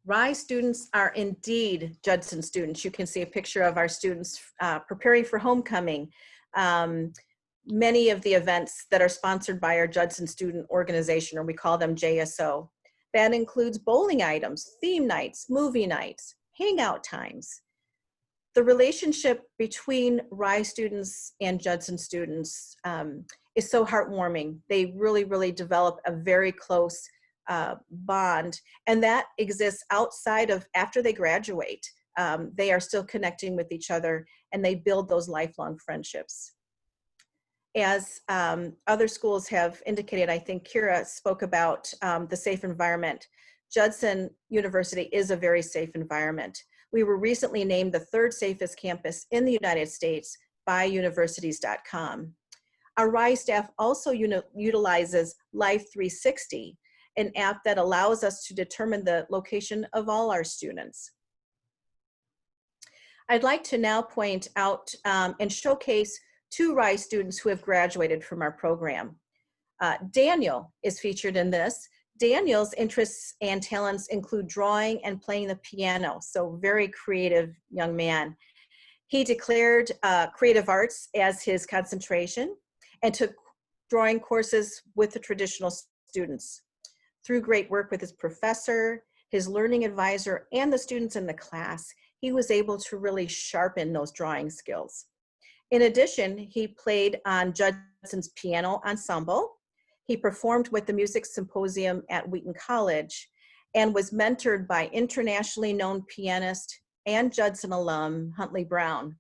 RISE students are indeed Judson students. You can see a picture of our students preparing for homecoming. Many of the events that are sponsored by our Judson Student Organization, or we call them JSO. That includes bowling items, theme nights, movie nights, hangout times. The relationship between RISE students and Judson students is so heartwarming. They really, really develop a very close bond, and that exists outside of after they graduate. They are still connecting with each other, and they build those lifelong friendships. As other schools have indicated, I think Kira spoke about the safe environment. Judson University is a very safe environment. We were recently named the 3rd safest campus in the United States by universities.com. Our RISE staff also utilizes Life 360, an app that allows us to determine the location of all our students. I'd like to now point out and showcase 2 RISE students who have graduated from our program. Daniel is featured in this. Daniel's interests and talents include drawing and playing the piano, so very creative young man. He declared creative arts as his concentration and took drawing courses with the traditional students. Through great work with his professor, his learning advisor, and the students in the class, he was able to really sharpen those drawing skills. In addition, he played on Judson's piano ensemble. He performed with the Music Symposium at Wheaton College and was mentored by internationally known pianist and Judson alum, Huntley Brown.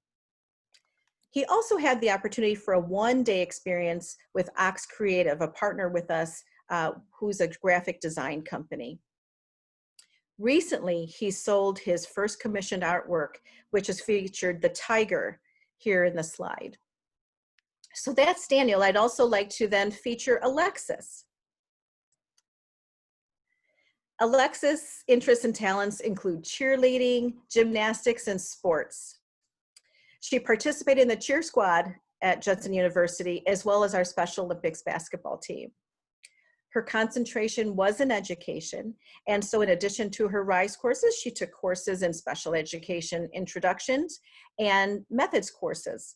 He also had the opportunity for a one-day experience with Ox Creative, a partner with us, who's a graphic design company. Recently, he sold his first commissioned artwork, which is featured the tiger here in the slide. So that's Daniel. I'd also like to then feature Alexis. Alexis' interests and talents include cheerleading, gymnastics, and sports. She participated in the cheer squad at Judson University, as well as our Special Olympics basketball team. Her concentration was in education, and so in addition to her RISE courses, she took courses in special education introductions and methods courses.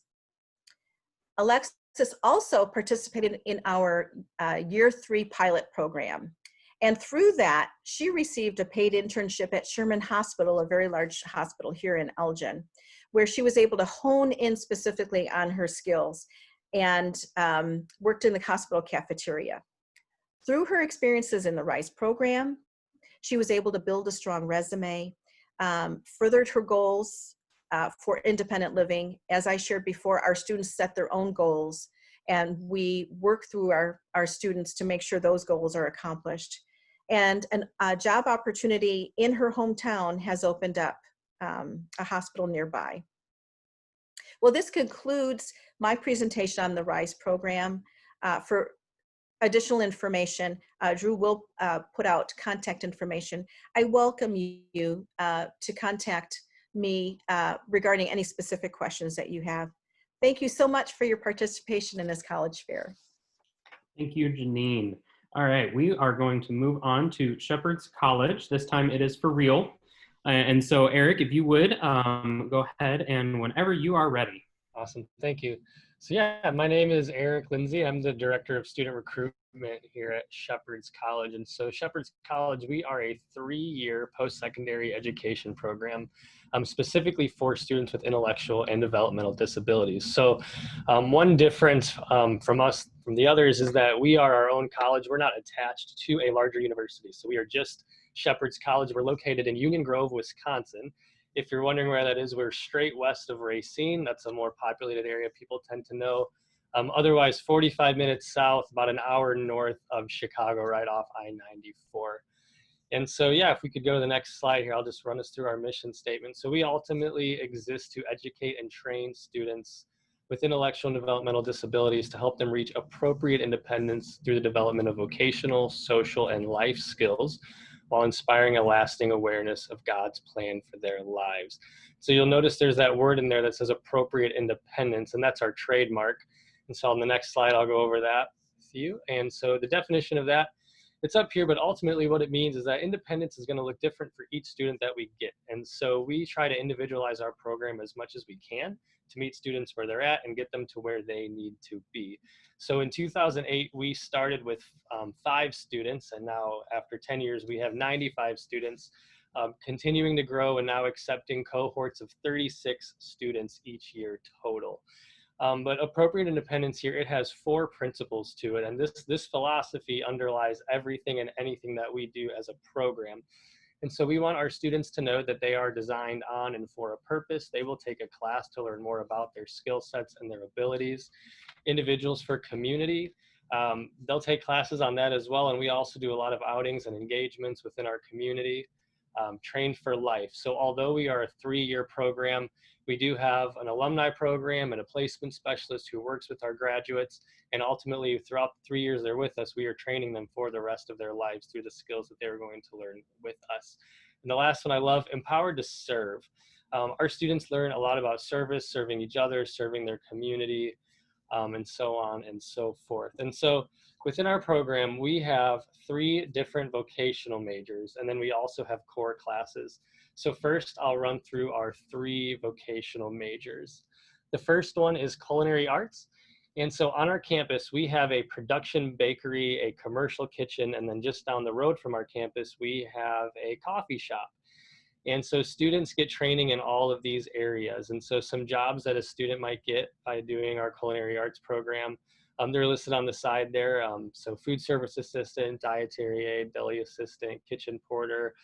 Alexis also participated in our Year 3 pilot program. And through that, she received a paid internship at Sherman Hospital, a very large hospital here in Elgin, where she was able to hone in specifically on her skills and worked in the hospital cafeteria. Through her experiences in the RISE program, she was able to build a strong resume, furthered her goals for independent living. As I shared before, our students set their own goals, and we work through our students to make sure those goals are accomplished. And a job opportunity in her hometown has opened up a hospital nearby. Well, this concludes my presentation on the RISE program. For additional information, Drew will put out contact information. I welcome you to contact me regarding any specific questions that you have. Thank you so much for your participation in this college fair. Thank you, Janine. All right, we are going to move on to Shepherd's College. This time it is for real. And so Eric, if you would, go ahead and whenever you are ready. Awesome, thank you. So yeah, my name is Eric Lindsay. I'm the Director of Student Recruitment here at Shepherd's College. And so Shepherd's College, we are a 3-year post-secondary education program specifically for students with intellectual and developmental disabilities. So one difference from the others is that we are our own college. We're not attached to a larger university. So we are just Shepherd's College. We're located in Union Grove, Wisconsin. If you're wondering where that is, we're straight west of Racine. That's a more populated area people tend to know. Otherwise, 45 minutes south, about an hour north of Chicago, right off I-94. And so, yeah, if we could go to the next slide here, I'll just run us through our mission statement. So we ultimately exist to educate and train students with intellectual and developmental disabilities to help them reach appropriate independence through the development of vocational, social, and life skills, while inspiring a lasting awareness of God's plan for their lives. So you'll notice there's that word in there that says appropriate independence, and that's our trademark. And so on the next slide, I'll go over that with you. And so the definition of that, it's up here, but ultimately what it means is that independence is going to look different for each student that we get. And so we try to individualize our program as much as we can to meet students where they're at and get them to where they need to be. So in 2008, we started with 5 students, and now after 10 years, we have 95 students, continuing to grow and now accepting cohorts of 36 students each year total. But appropriate independence here, it has 4 principles to it, and this philosophy underlies everything and anything that we do as a program. And so we want our students to know that they are designed on and for a purpose. They will take a class to learn more about their skill sets and their abilities. Individuals for community, they'll take classes on that as well, and we also do a lot of outings and engagements within our community. Trained for life. So although we are a 3-year program, we do have an alumni program and a placement specialist who works with our graduates. And ultimately, throughout the 3 years they're with us, we are training them for the rest of their lives through the skills that they're going to learn with us. And the last one I love, empowered to serve. Our students learn a lot about service, serving each other, serving their community, and so on and so forth. And so within our program, we have 3 different vocational majors, and then we also have core classes. So first, I'll run through our 3 vocational majors. The first one is Culinary Arts. And so on our campus, we have a production bakery, a commercial kitchen, and then just down the road from our campus, we have a coffee shop. And so students get training in all of these areas. And so some jobs that a student might get by doing our Culinary Arts program, they're listed on the side there. So food service assistant, dietary aide, deli assistant, kitchen porter,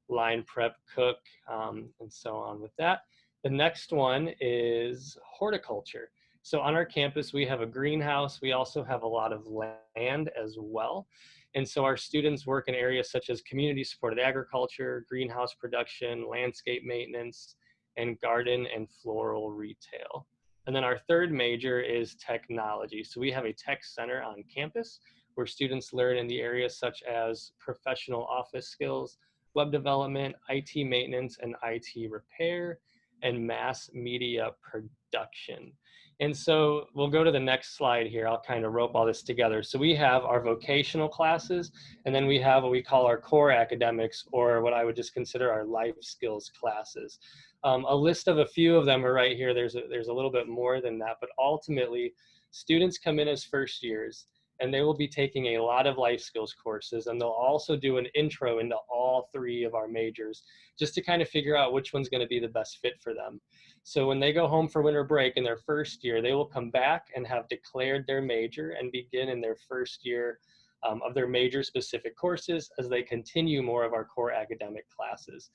line prep cook, and so on with that. The next one is horticulture. So on our campus, we have a greenhouse. We also have a lot of land as well. And so our students work in areas such as community supported agriculture, greenhouse production, landscape maintenance, and garden and floral retail. And then our third major is technology. So we have a tech center on campus where students learn in the areas such as professional office skills, web development, IT maintenance and IT repair, and mass media production. And so we'll go to the next slide here. I'll kind of rope all this together. So we have our vocational classes, and then we have what we call our core academics, or what I would just consider our life skills classes. A list of a few of them are right here. There's a little bit more than that, but ultimately students come in as first years, and they will be taking a lot of life skills courses, and they'll also do an intro into all three of our majors just to kind of figure out which one's going to be the best fit for them. So when they go home for winter break in their first year, they will come back and have declared their major and begin in their first year of their major specific courses as they continue more of our core academic classes.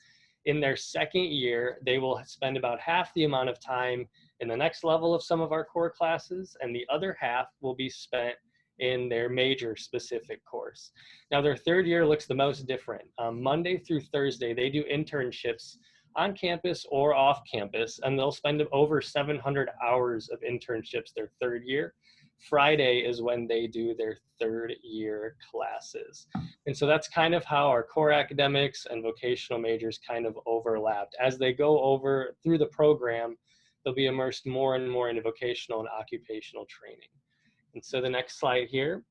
In their second year, they will spend about half the amount of time in the next level of some of our core classes, and the other half will be spent in their major specific course. Now their third year looks the most different. Monday through Thursday, they do internships on campus or off campus, and they'll spend over 700 hours of internships their third year. Friday is when they do their third year classes. And so that's kind of how our core academics and vocational majors kind of overlapped. As they go over through the program, they'll be immersed more and more into vocational and occupational training. And so the next slide here,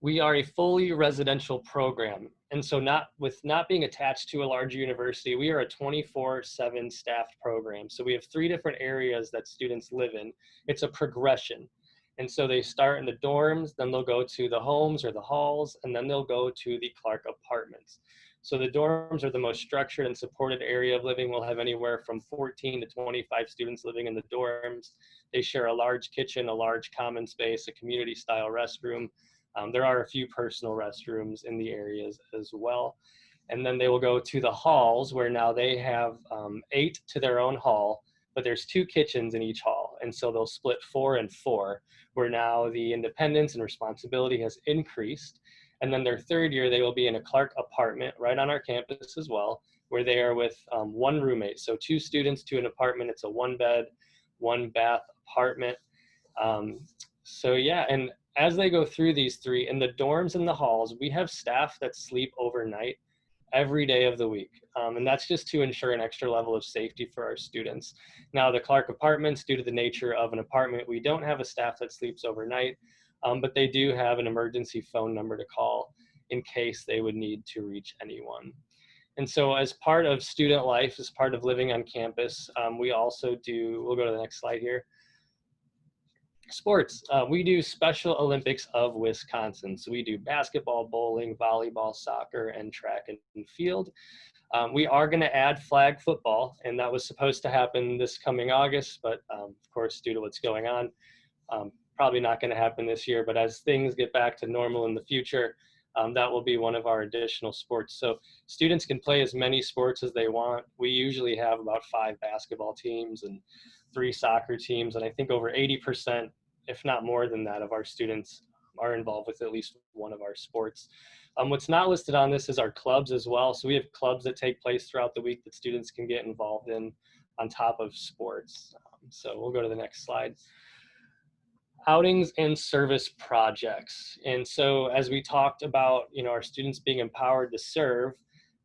we are a fully residential program. And so not being attached to a large university, we are a 24/7 staffed program. So we have 3 different areas that students live in. It's a progression. And so they start in the dorms, then they'll go to the homes or the halls, and then they'll go to the Clark apartments. So the dorms are the most structured and supported area of living. We'll have anywhere from 14 to 25 students living in the dorms. They share a large kitchen, a large common space, a community style restroom. There are a few personal restrooms in the areas as well. And then they will go to the halls, where now they have 8 to their own hall, but there's 2 kitchens in each hall. And so they'll split 4 and 4, where now the independence and responsibility has increased. And then their third year, they will be in a Clark apartment right on our campus as well, where they are with 1 roommate. So 2 students to an apartment. It's a 1-bed, 1-bath apartment. So yeah, and as they go through these 3, in the dorms and the halls, we have staff that sleep overnight every day of the week. And that's just to ensure an extra level of safety for our students. Now the Clark apartments, due to the nature of an apartment, we don't have a staff that sleeps overnight, but they do have an emergency phone number to call in case they would need to reach anyone. And so as part of student life, as part of living on campus, we also do, we'll go to the next slide here, sports. We do Special Olympics of Wisconsin. So we do basketball, bowling, volleyball, soccer, and track and field. We are going to add flag football, and that was supposed to happen this coming August, but of course, due to what's going on, probably not going to happen this year. But as things get back to normal in the future, that will be one of our additional sports. So students can play as many sports as they want. We usually have about 5 basketball teams and 3 soccer teams, and I think over 80%, if not more than that, of our students are involved with at least one of our sports. What's not listed on this is our clubs as well. So we have clubs that take place throughout the week that students can get involved in on top of sports. So we'll go to the next slide. Outings and service projects. And so as we talked about, our students being empowered to serve,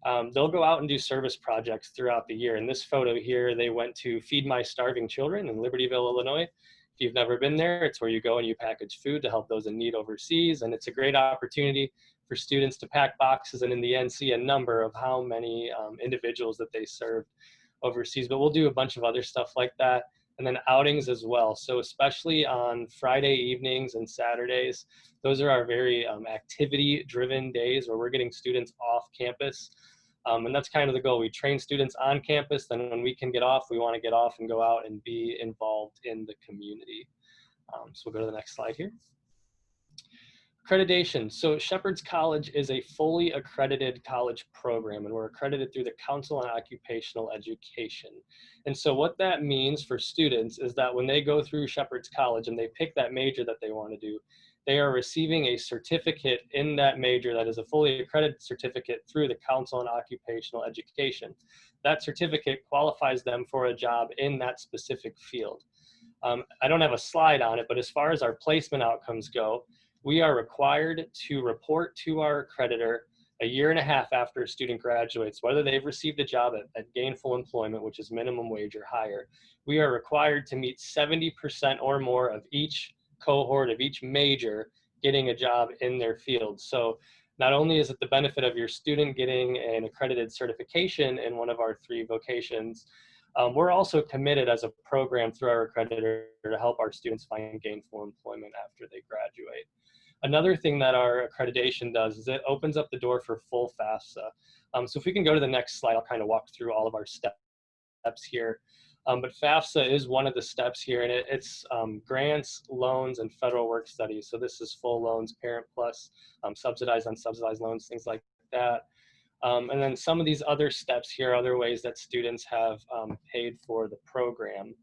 they'll go out and do service projects throughout the year. In this photo here, they went to Feed My Starving Children in Libertyville, Illinois. If you've never been there, it's where you go and you package food to help those in need overseas. And it's a great opportunity for students to pack boxes and in the end see a number of how many individuals that they served overseas. But we'll do a bunch of other stuff like that. And then outings as well. So especially on Friday evenings and Saturdays, those are our very activity-driven days where we're getting students off campus. And that's kind of the goal. We train students on campus, then when we can get off, we want to get off and go out and be involved in the community. So we'll go to the next slide here. Accreditation. So Shepherd's College is a fully accredited college program, and we're accredited through the Council on Occupational Education. And so what that means for students is that when they go through Shepherd's College and they pick that major that they want to do, they are receiving a certificate in that major that is a fully accredited certificate through the Council on Occupational Education. That certificate qualifies them for a job in that specific field. I don't have a slide on it, but as far as our placement outcomes go, we are required to report to our accreditor a year and a half after a student graduates, whether they've received a job at gainful employment, which is minimum wage or higher. We are required to meet 70% or more of each cohort of each major getting a job in their field. So not only is it the benefit of your student getting an accredited certification in one of our 3 vocations, we're also committed as a program through our accreditor to help our students find gainful employment after they graduate. Another thing that our accreditation does is it opens up the door for full FAFSA. So if we can go to the next slide, I'll kind of walk through all of our steps here. But FAFSA is one of the steps here, and it's grants, loans, and federal work studies. So this is full loans, Parent Plus, subsidized, unsubsidized loans, things like that. And then some of these other steps here, other ways that students have paid for the program.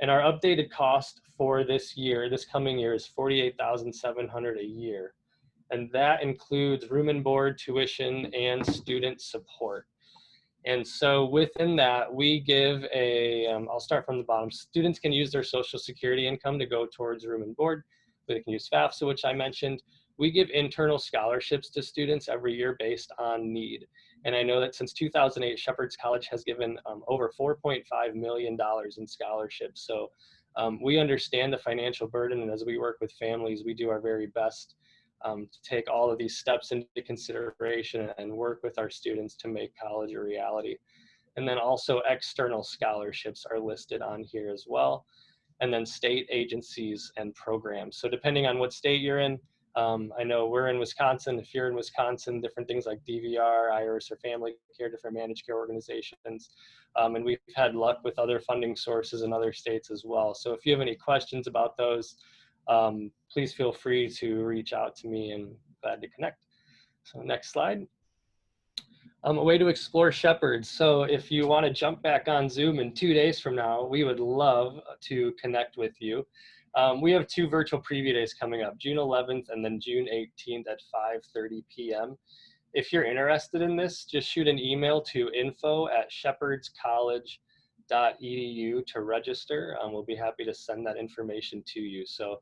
And our updated cost for this year, this coming year, is $48,700 a year. And that includes room and board, tuition, and student support. And so within that, we give I'll start from the bottom. Students can use their Social Security income to go towards room and board. They can use FAFSA, which I mentioned. We give internal scholarships to students every year based on need. And I know that since 2008, Shepherd's College has given over $4.5 million in scholarships. So we understand the financial burden, and as we work with families, we do our very best to take all of these steps into consideration and work with our students to make college a reality. And then also external scholarships are listed on here as well. And then state agencies and programs. So depending on what state you're in, I know we're in Wisconsin. If you're in Wisconsin, different things like DVR, IRIS, or family care, different managed care organizations. And we've had luck with other funding sources in other states as well. So if you have any questions about those, please feel free to reach out to me, and glad to connect. So next slide. A way to explore Shepherd's. So if you want to jump back on Zoom in 2 days from now, we would love to connect with you. We have 2 virtual preview days coming up, June 11th and then June 18th at 5:30 p.m. If you're interested in this, just shoot an email to info@shepherdscollege.edu to register. We'll be happy to send that information to you. So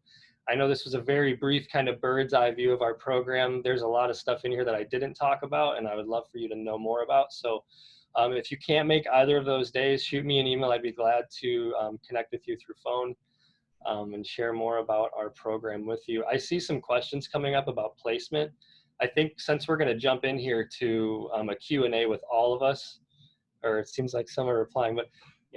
I know this was a very brief kind of bird's eye view of our program. There's a lot of stuff in here that I didn't talk about, and I would love for you to know more about. So if you can't make either of those days, shoot me an email. I'd be glad to connect with you through phone and share more about our program with you. I see some questions coming up about placement. I think since we're going to jump in here to a Q&A with all of us, or it seems like some are replying, but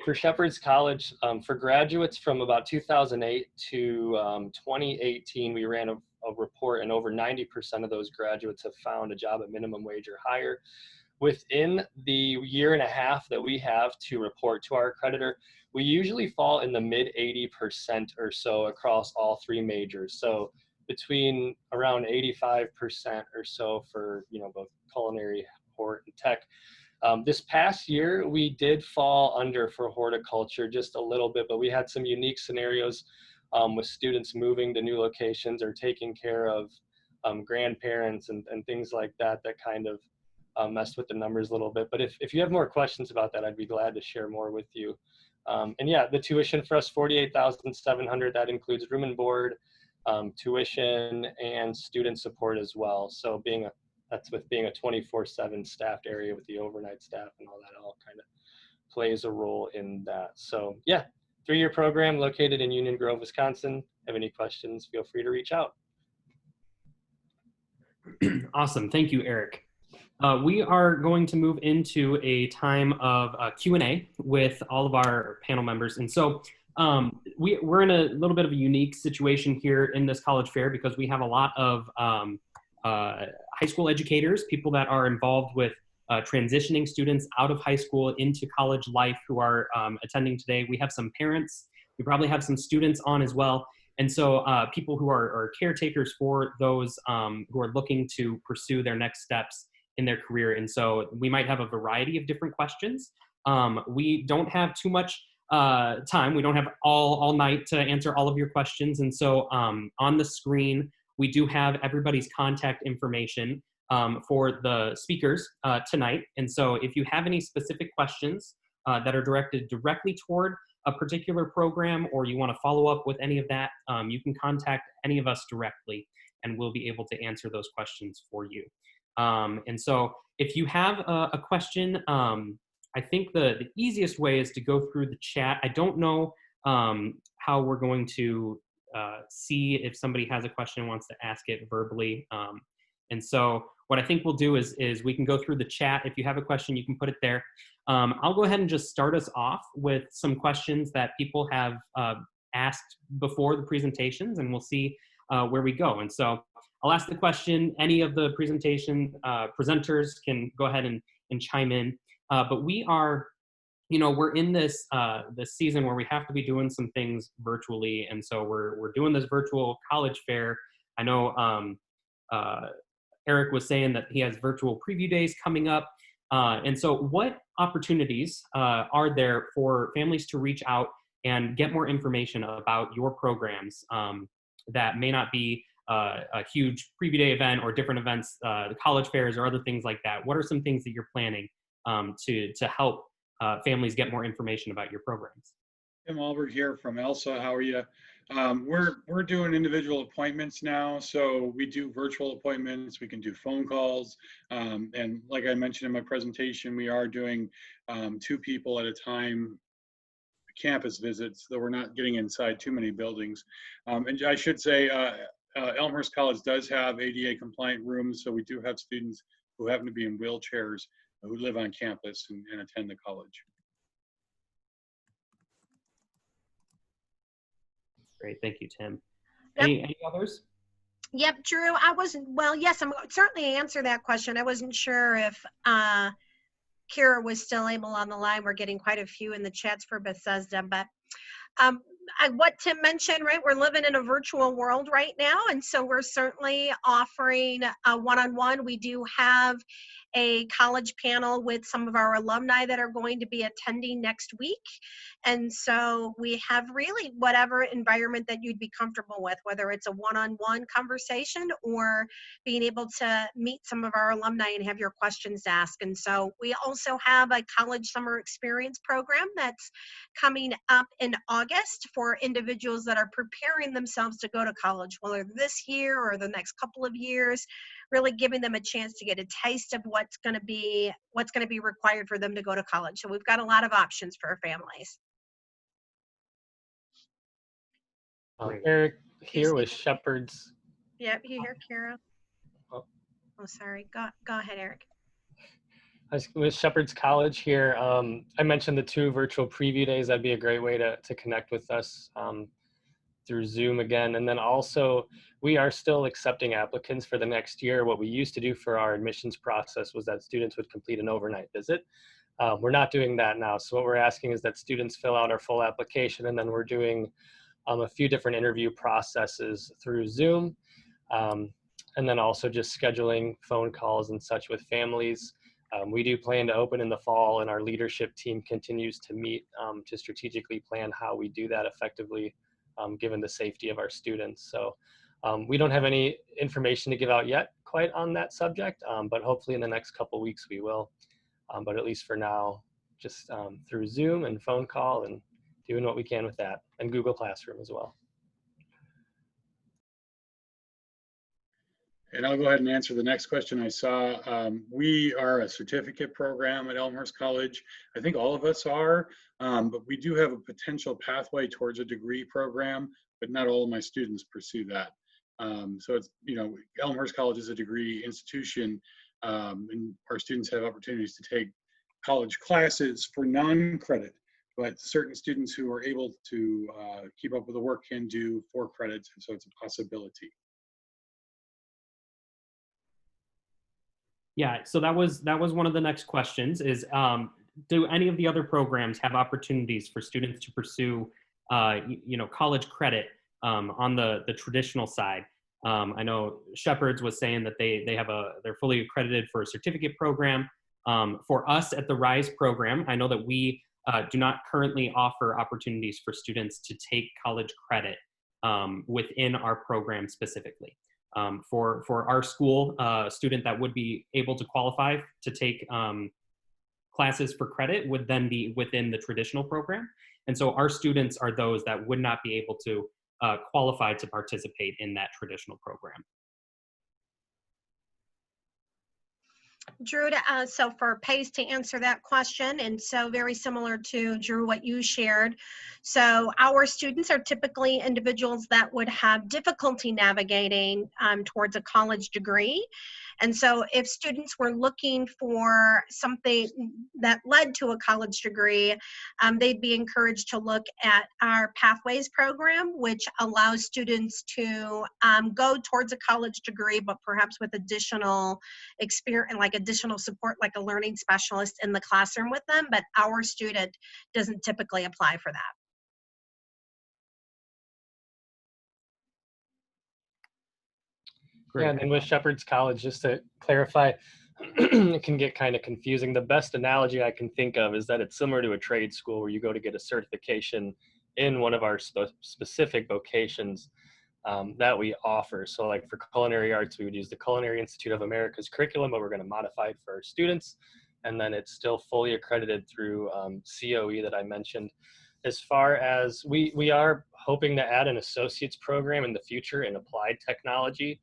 for Shepherd's College, for graduates from about 2008 to 2018, we ran a report, and over 90% of those graduates have found a job at minimum wage or higher. Within the year and a half that we have to report to our accreditor, we usually fall in the mid 80% or so across all 3 majors. So between around 85% or so for both culinary, hort, and tech. This past year, we did fall under for horticulture just a little bit, but we had some unique scenarios with students moving to new locations or taking care of grandparents and things like that kind of messed with the numbers a little bit. But if you have more questions about that, I'd be glad to share more with you. And yeah, the tuition for us, $48,700. That includes room and board, tuition, and student support as well. So that's with being a 24/7 staffed area with the overnight staff and all that all kind of plays a role in that. So yeah, 3-year program located in Union Grove, Wisconsin. Have any questions, feel free to reach out. Awesome, thank you, Eric. We are going to move into a time of Q&A with all of our panel members. And so we're in a little bit of a unique situation here in this college fair because we have a lot of high school educators, people that are involved with transitioning students out of high school into college life who are attending today. We have some parents. We probably have some students on as well. And so people who are caretakers for those who are looking to pursue their next steps in their career. And so we might have a variety of different questions. We don't have too much time. We don't have all night to answer all of your questions. And so on the screen, we do have everybody's contact information for the speakers tonight. And so if you have any specific questions that are directed directly toward a particular program, or you want to follow up with any of that, you can contact any of us directly. and we'll be able to answer those questions for you. And so if you have a question, I think the easiest way is to go through the chat. I don't know how we're going to see if somebody has a question and wants to ask it verbally. And so what I think we'll do is we can go through the chat. If you have a question, you can put it there. I'll go ahead and just start us off with some questions that people have asked before the presentations, and we'll see where we go. And so I'll ask the question. Any of the presentation presenters can go ahead and chime in. But we are, we're in this this season where we have to be doing some things virtually, and so we're doing this virtual college fair. I know Eric was saying that he has virtual preview days coming up. And so what opportunities are there for families to reach out and get more information about your programs that may not be a huge preview day event or different events, the college fairs or other things like that? What are some things that you're planning to help families get more information about your programs? Tim Albert here from ELSA. How are you? We're doing individual appointments now, so we do virtual appointments. We can do phone calls, and like I mentioned in my presentation, we are doing 2 people at a time campus visits, though we're not getting inside too many buildings. And I should say, Elmhurst College does have ADA compliant rooms, so we do have students who happen to be in wheelchairs who live on campus and attend the college. Great, thank you, Tim. Yep. Any others? Yep, Drew, well, yes, I'm certainly answer that question. I wasn't sure if Kira was still able on the line. We're getting quite a few in the chats for Bethesda, but what Tim mentioned, right, we're living in a virtual world right now, and so we're certainly offering a one-on-one. We do have a college panel with some of our alumni that are going to be attending next week. And so we have really whatever environment that you'd be comfortable with, whether it's a one-on-one conversation or being able to meet some of our alumni and have your questions asked. And so we also have a college summer experience program that's coming up in August for individuals that are preparing themselves to go to college, whether this year or the next couple of years, really giving them a chance to get a taste of what's going to be required for them to go to college. So we've got a lot of options for our families. Eric here with Shepherd's. Yep, you hear Kara? Oh. Oh, sorry. Go ahead, Eric. With Shepherd's College here. I mentioned the 2 virtual preview days. That'd be a great way to connect with us through Zoom again. And then also, we are still accepting applicants for the next year. What we used to do for our admissions process was that students would complete an overnight visit. We're not doing that now. So what we're asking is that students fill out our full application, and then we're doing a few different interview processes through Zoom. And then also just scheduling phone calls and such with families. We do plan to open in the fall, and our leadership team continues to meet to strategically plan how we do that effectively, given the safety of our students. So we don't have any information to give out yet quite on that subject, but hopefully in the next couple weeks we will. But at least for now, just through Zoom and phone call and doing what we can with that, and Google Classroom as well. And I'll go ahead and answer the next question I saw. We are a certificate program at Elmhurst College. I think all of us are, but we do have a potential pathway towards a degree program, but not all of my students pursue that. So it's, Elmhurst College is a degree institution, and our students have opportunities to take college classes for non-credit, but certain students who are able to keep up with the work can do 4 credits, and so it's a possibility. Yeah, so that was one of the next questions is, do any of the other programs have opportunities for students to pursue, college credit on the traditional side? I know Shepherd's was saying that they're fully accredited for a certificate program. For us at the RISE program, I know that we do not currently offer opportunities for students to take college credit within our program specifically. For our school, a student that would be able to qualify to take classes for credit would then be within the traditional program. And so our students are those that would not be able to qualify to participate in that traditional program. Drew, so for PACE, to answer that question, and so very similar to Drew, what you shared. So our students are typically individuals that would have difficulty navigating towards a college degree. And so if students were looking for something that led to a college degree, they'd be encouraged to look at our Pathways program, which allows students to go towards a college degree, but perhaps with additional experience, like additional support, like a learning specialist in the classroom with them. But our student doesn't typically apply for that. Great. Yeah, and then with Shepherd's College, just to clarify, it can get kind of confusing. The best analogy I can think of is that it's similar to a trade school where you go to get a certification in one of our specific vocations that we offer. So like for Culinary Arts, we would use the Culinary Institute of America's curriculum, but we're going to modify it for our students. And then it's still fully accredited through COE that I mentioned. As far as we are hoping to add an associate's program in the future in applied technology.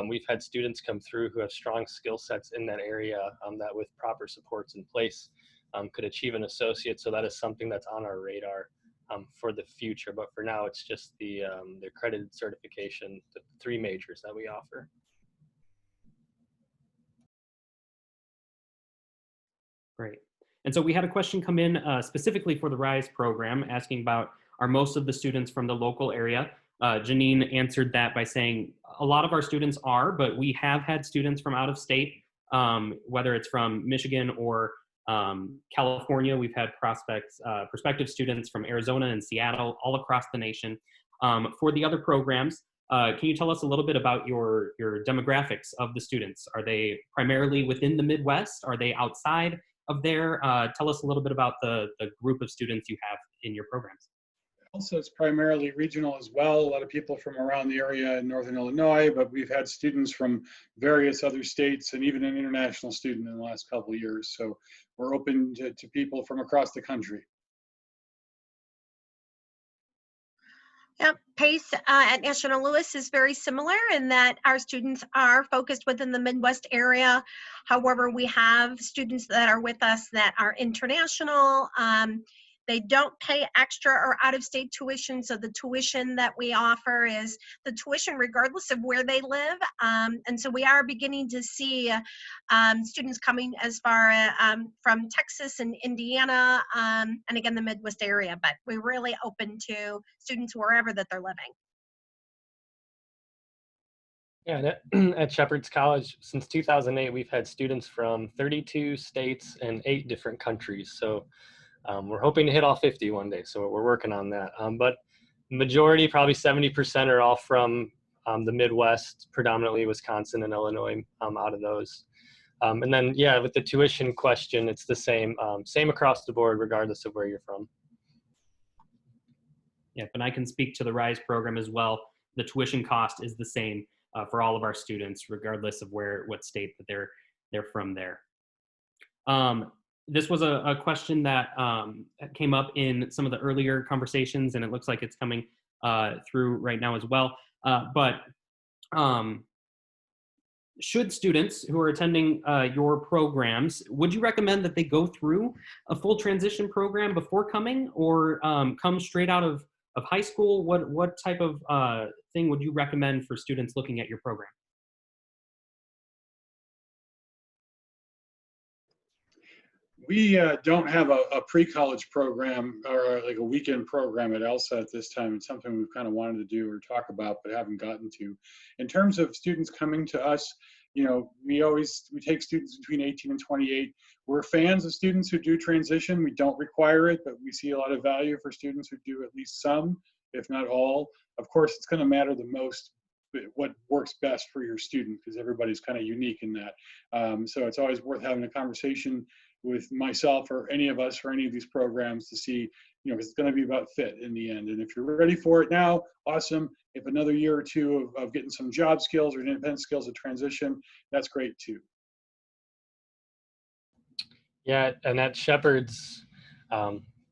We've had students come through who have strong skill sets in that area that with proper supports in place could achieve an associate. So that is something that's on our radar for the future. But for now, it's just the accredited certification, the 3 majors that we offer. Great. And so we had a question come in specifically for the RISE program asking about, are most of the students from the local area? Janine answered that by saying a lot of our students are, but we have had students from out of state, whether it's from Michigan or California. We've had prospective students from Arizona and Seattle, all across the nation. For the other programs, can you tell us a little bit about your demographics of the students? Are they primarily within the Midwest? Are they outside of there? Tell us a little bit about the group of students you have in your programs. Also, it's primarily regional as well. A lot of people from around the area in Northern Illinois, but we've had students from various other states and even an international student in the last couple of years. So we're open to people from across the country. Yep, PACE at National Louis is very similar in that our students are focused within the Midwest area. However, we have students that are with us that are international. They don't pay extra or out-of-state tuition, so the tuition that we offer is the tuition regardless of where they live. And so we are beginning to see students coming as far from Texas and Indiana, and again, the Midwest area, but we're really open to students wherever that they're living. Yeah, at Shepherd's College, since 2008, we've had students from 32 states and 8 different countries. So we're hoping to hit all 50 one day, so we're working on that. But majority, probably 70%, are all from the Midwest, predominantly Wisconsin and Illinois out of those. And then, yeah, with the tuition question, it's the same across the board, regardless of where you're from. Yeah, and I can speak to the RISE program as well. The tuition cost is the same for all of our students, regardless of what state that they're from there. This was a question that came up in some of the earlier conversations, and it looks like it's coming through right now as well. But should students who are attending your programs, would you recommend that they go through a full transition program before coming, or come straight out of high school? What type of thing would you recommend for students looking at your program? We don't have a pre-college program or like a weekend program at ELSA at this time. It's something we've kind of wanted to do or talk about, but haven't gotten to. In terms of students coming to us, you know, we take students between 18 and 28. We're fans of students who do transition. We don't require it, but we see a lot of value for students who do at least some, if not all. Of course, it's going to matter the most what works best for your student, because everybody's kind of unique in that. So it's always worth having a conversation with myself or any of us for any of these programs to see, you know, it's going to be about fit in the end. And if you're ready for it now, awesome. If another year or two of getting some job skills or independent skills of transition, that's great too. Yeah, and at Shepherd's,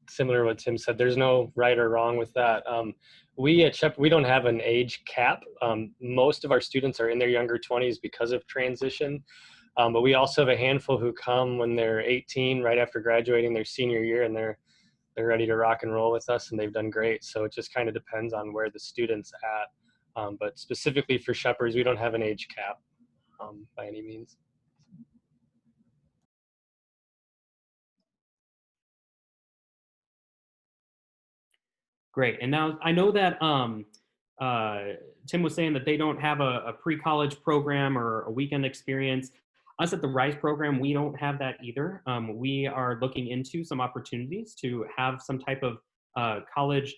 similar to what Tim said, there's no right or wrong with that. We at Shepherd, we don't have an age cap. Most of our students are in their younger 20s because of transition. But we also have a handful who come when they're 18, right after graduating their senior year, and they're ready to rock and roll with us, and they've done great. So it just kind of depends on where the student's at. But specifically for Shepherds, we don't have an age cap by any means. Great. And now I know that Tim was saying that they don't have a pre-college program or a weekend experience. Us at the RISE program, we don't have that either. We are looking into some opportunities to have some type of college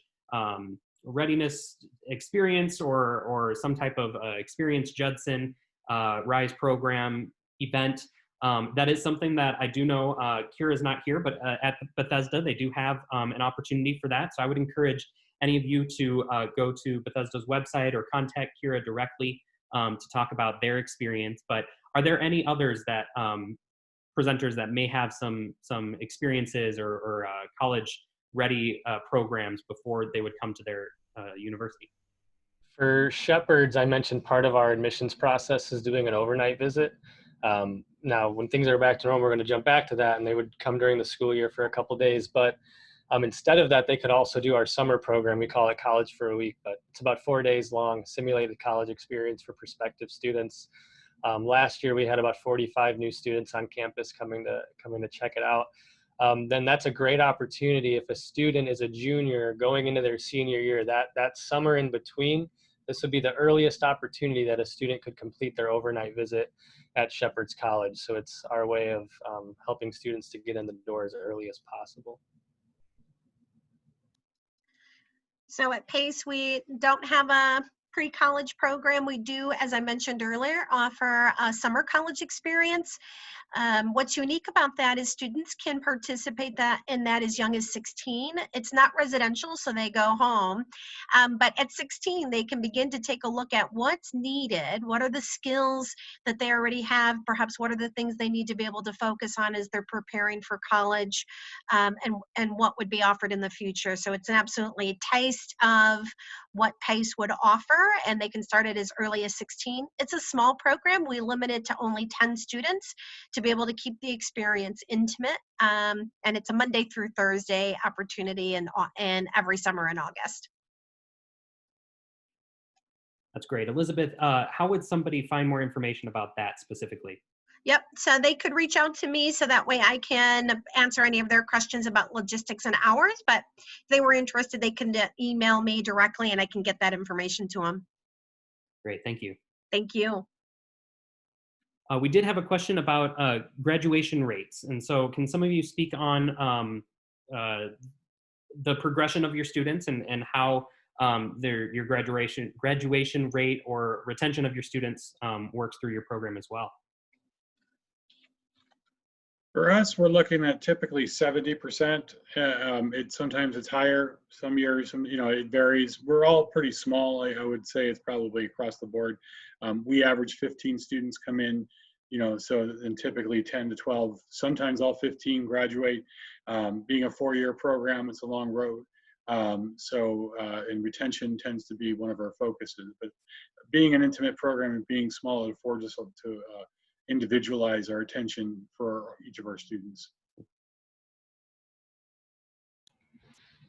readiness experience or some type of Experience Judson RISE program event. That is something that I do know Kira's not here, but at Bethesda, they do have an opportunity for that. So I would encourage any of you to go to Bethesda's website or contact Kira directly to talk about their experience. But are there any others that presenters that may have some experiences or college ready programs before they would come to their university? For Shepherds, I mentioned part of our admissions process is doing an overnight visit. Now, when things are back to normal, we're going to jump back to that, and they would come during the school year for a couple days. But instead of that, they could also do our summer program. We call it College for a Week, but it's about 4 days long, simulated college experience for prospective students. Last year, we had about 45 new students on campus coming to check it out. Then that's a great opportunity if a student is a junior going into their senior year, that summer in between. This would be the earliest opportunity that a student could complete their overnight visit at Shepherd's College. So it's our way of helping students to get in the door as early as possible. So at PACE, we don't have a pre-college program. We do, as I mentioned earlier, offer a summer college experience. What's unique about that is students can participate in that as young as 16. It's not residential, so they go home. But at 16, they can begin to take a look at what's needed, what are the skills that they already have, perhaps what are the things they need to be able to focus on as they're preparing for college, and what would be offered in the future. So it's an absolutely taste of what PACE would offer, and they can start it as early as 16. It's a small program. We limit it to only 10 students to be able to keep the experience intimate. And it's a Monday through Thursday opportunity and every summer in August. That's great. Elizabeth, how would somebody find more information about that specifically? Yep, so they could reach out to me so that way I can answer any of their questions about logistics and hours, but if they were interested, they can email me directly and I can get that information to them. Great, thank you. Thank you. We did have a question about graduation rates. And so can some of you speak on the progression of your students and how your graduation rate or retention of your students works through your program as well? For us, we're looking at typically 70%. Sometimes it's higher, some years, it varies. We're all pretty small. I would say it's probably across the board. We average 15 students come in, and typically 10 to 12, sometimes all 15 graduate. Being a 4-year program, it's a long road. And retention tends to be one of our focuses. But being an intimate program and being small, it affords us to individualize our attention for each of our students.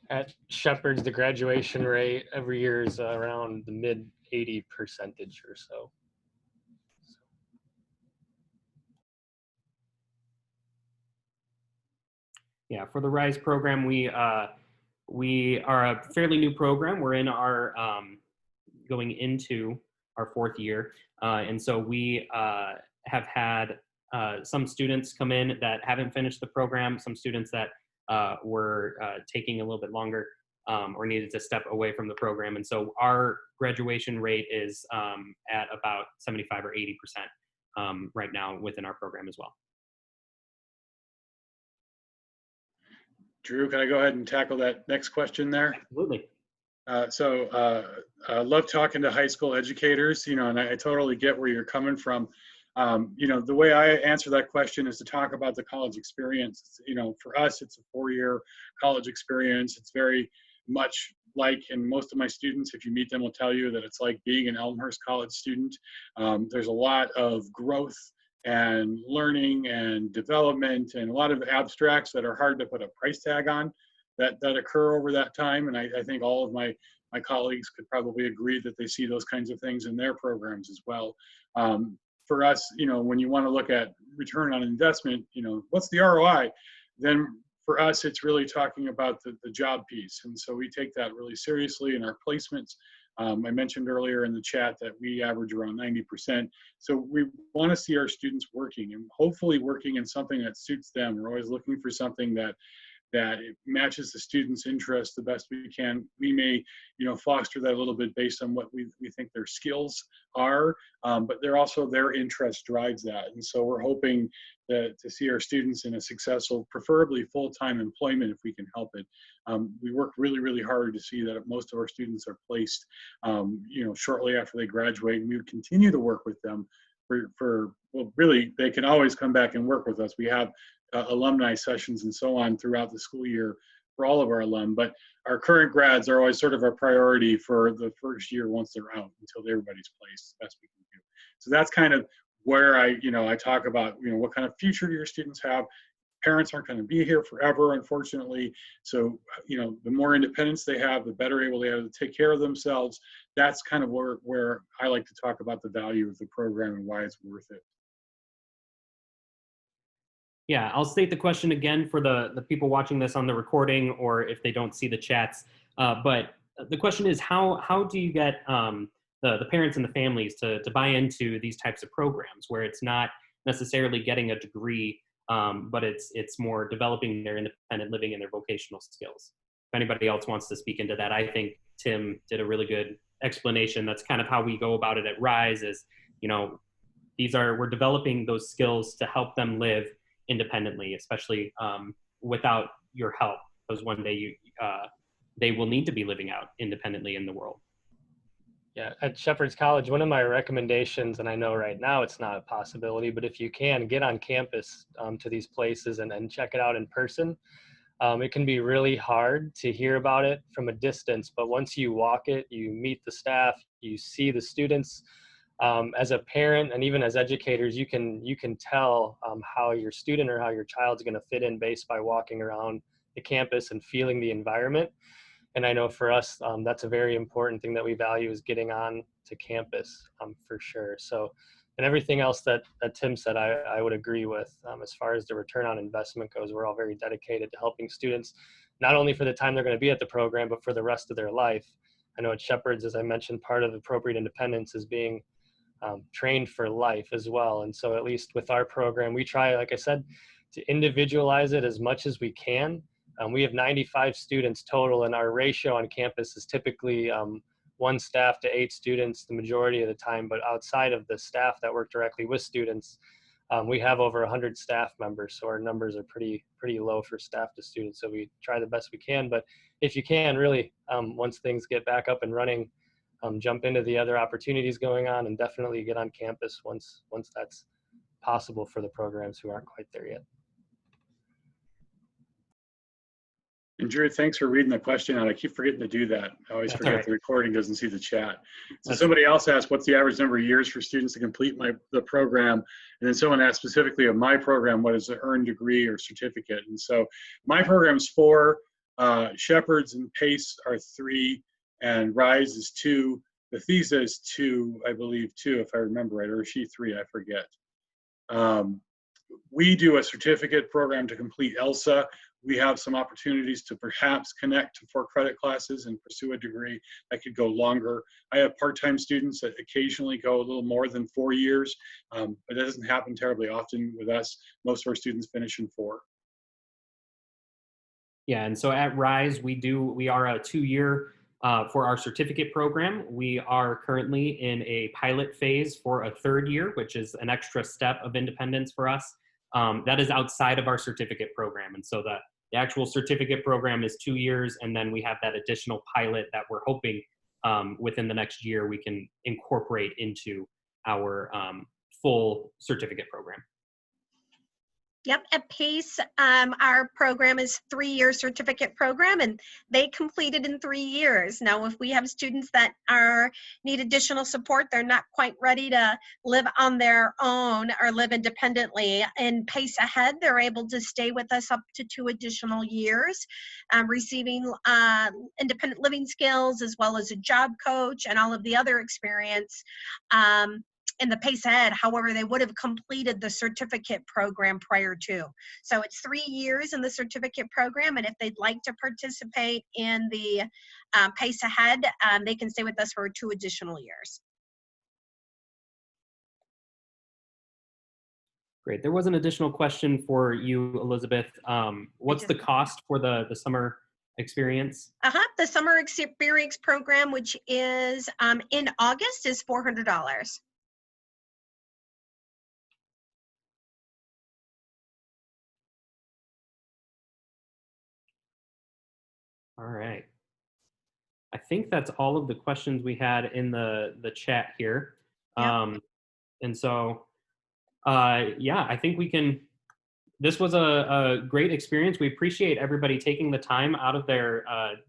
At Shepherd's, the graduation rate every year is around the mid 80% or so. Yeah, for the RISE program, we are a fairly new program. We're in our going into our 4th year, and so we have had some students come in that haven't finished the program, some students that were taking a little bit longer or needed to step away from the program. And so our graduation rate is at about 75 or 80% right now within our program as well. Drew, can I go ahead and tackle that next question there? Absolutely. I love talking to high school educators, and I totally get where you're coming from. The way I answer that question is to talk about the college experience. For us, it's a 4-year college experience. It's very much like, and most of my students, if you meet them, will tell you that it's like being an Elmhurst College student. There's a lot of growth and learning and development and a lot of abstracts that are hard to put a price tag on that occur over that time. And I think all of my colleagues could probably agree that they see those kinds of things in their programs as well. For us, when you want to look at return on investment, what's the ROI? Then for us, it's really talking about the job piece. And so we take that really seriously in our placements. I mentioned earlier in the chat that we average around 90%. So we want to see our students working and hopefully working in something that suits them. We're always looking for something that it matches the students' interest the best we can. We may, foster that a little bit based on what we think their skills are, but they're also their interest drives that. And so we're hoping to see our students in a successful, preferably full-time employment if we can help it. We work really, really hard to see that most of our students are placed, shortly after they graduate, and we would continue to work with them well, really, they can always come back and work with us. We have alumni sessions and so on throughout the school year for all of our alum, but our current grads are always sort of our priority for the first year once they're out until everybody's placed as best we can do. So that's kind of where I talk about, what kind of future do your students have. Parents aren't going to be here forever, unfortunately. So, the more independence they have, the better able they are to take care of themselves. That's kind of where I like to talk about the value of the program and why it's worth it. Yeah, I'll state the question again for the people watching this on the recording or if they don't see the chats. But the question is, how do you get the parents and the families to buy into these types of programs where it's not necessarily getting a degree, but it's more developing their independent living and their vocational skills? If anybody else wants to speak into that, I think Tim did a really good explanation. That's kind of how we go about it at Rise is, we're developing those skills to help them live independently, especially without your help, because one day they will need to be living out independently in the world. Yeah, at Shepherd's College, one of my recommendations, and I know right now it's not a possibility, but if you can, get on campus to these places and check it out in person. It can be really hard to hear about it from a distance, but once you walk it, you meet the staff, you see the students. As a parent and even as educators, you can tell how your student or how your child's going to fit in based by walking around the campus and feeling the environment. And I know for us, that's a very important thing that we value is getting on to campus for sure. So, and everything else that Tim said, I would agree with. As far as the return on investment goes, we're all very dedicated to helping students, not only for the time they're going to be at the program, but for the rest of their life. I know at Shepherd's, as I mentioned, part of appropriate independence is being trained for life as well. And so at least with our program, we try, like I said, to individualize it as much as we can. We have 95 students total, and our ratio on campus is typically 1 staff to 8 students the majority of the time. But outside of the staff that work directly with students, we have over 100 staff members. So our numbers are pretty low for staff to students. So we try the best we can. But if you can, really, once things get back up and running, jump into the other opportunities going on, and definitely get on campus once that's possible for the programs who aren't quite there yet. And Drew, thanks for reading the question out. I keep forgetting to do that. I always forget the recording doesn't see the chat. So somebody else asked, what's the average number of years for students to complete the program? And then someone asked specifically of my program, what is the earned degree or certificate? And so my program's 4, Shepherd's and P.A.C.E are 3, and Rise is 2. Bethesda is 2, I believe, 2, if I remember right, or is she 3? I forget. We do a certificate program to complete ELSA. We have some opportunities to perhaps connect to 4 credit classes and pursue a degree that could go longer. I have part-time students that occasionally go a little more than 4 years, but that doesn't happen terribly often with us. Most of our students finish in 4. Yeah, and so at Rise, we are a 2-year for our certificate program. We are currently in a pilot phase for a 3rd year, which is an extra step of independence for us. That is outside of our certificate program. And so the actual certificate program is 2 years, and then we have that additional pilot that we're hoping within the next year we can incorporate into our full certificate program. Yep, at PACE, our program is 3-year certificate program, and they completed in 3 years. Now, if we have students that need additional support, they're not quite ready to live on their own or live independently. In PACE Ahead, they're able to stay with us up to 2 additional years, receiving independent living skills as well as a job coach and all of the other experience. In the PACE Ahead, however, they would have completed the certificate program prior to. So it's 3 years in the certificate program, and if they'd like to participate in the PACE Ahead, they can stay with us for 2 additional years. Great. There was an additional question for you, Elizabeth. What's the cost for the summer experience? The summer experience program, which is in August, is $400. All right. I think that's all of the questions we had in the chat here. Yep. And so, yeah, I think we can, this was a great experience. We appreciate everybody taking the time out of their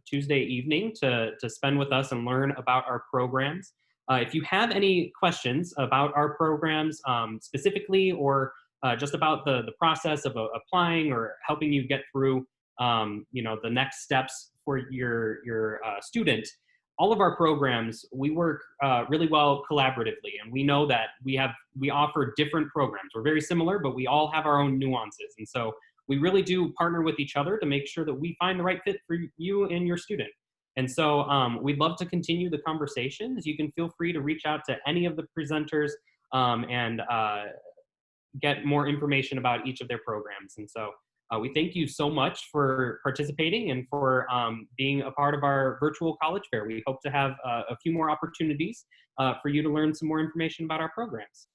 Tuesday evening to spend with us and learn about our programs. If you have any questions about our programs specifically, or just about the process of applying or helping you get through the next steps for your student, all of our programs, we work really well collaboratively, and we know that we offer different programs. We're very similar, but we all have our own nuances, and so we really do partner with each other to make sure that we find the right fit for you and your student. And so we'd love to continue the conversations. You can feel free to reach out to any of the presenters and get more information about each of their programs. And so we thank you so much for participating and for being a part of our virtual college fair. We hope to have a few more opportunities for you to learn some more information about our programs.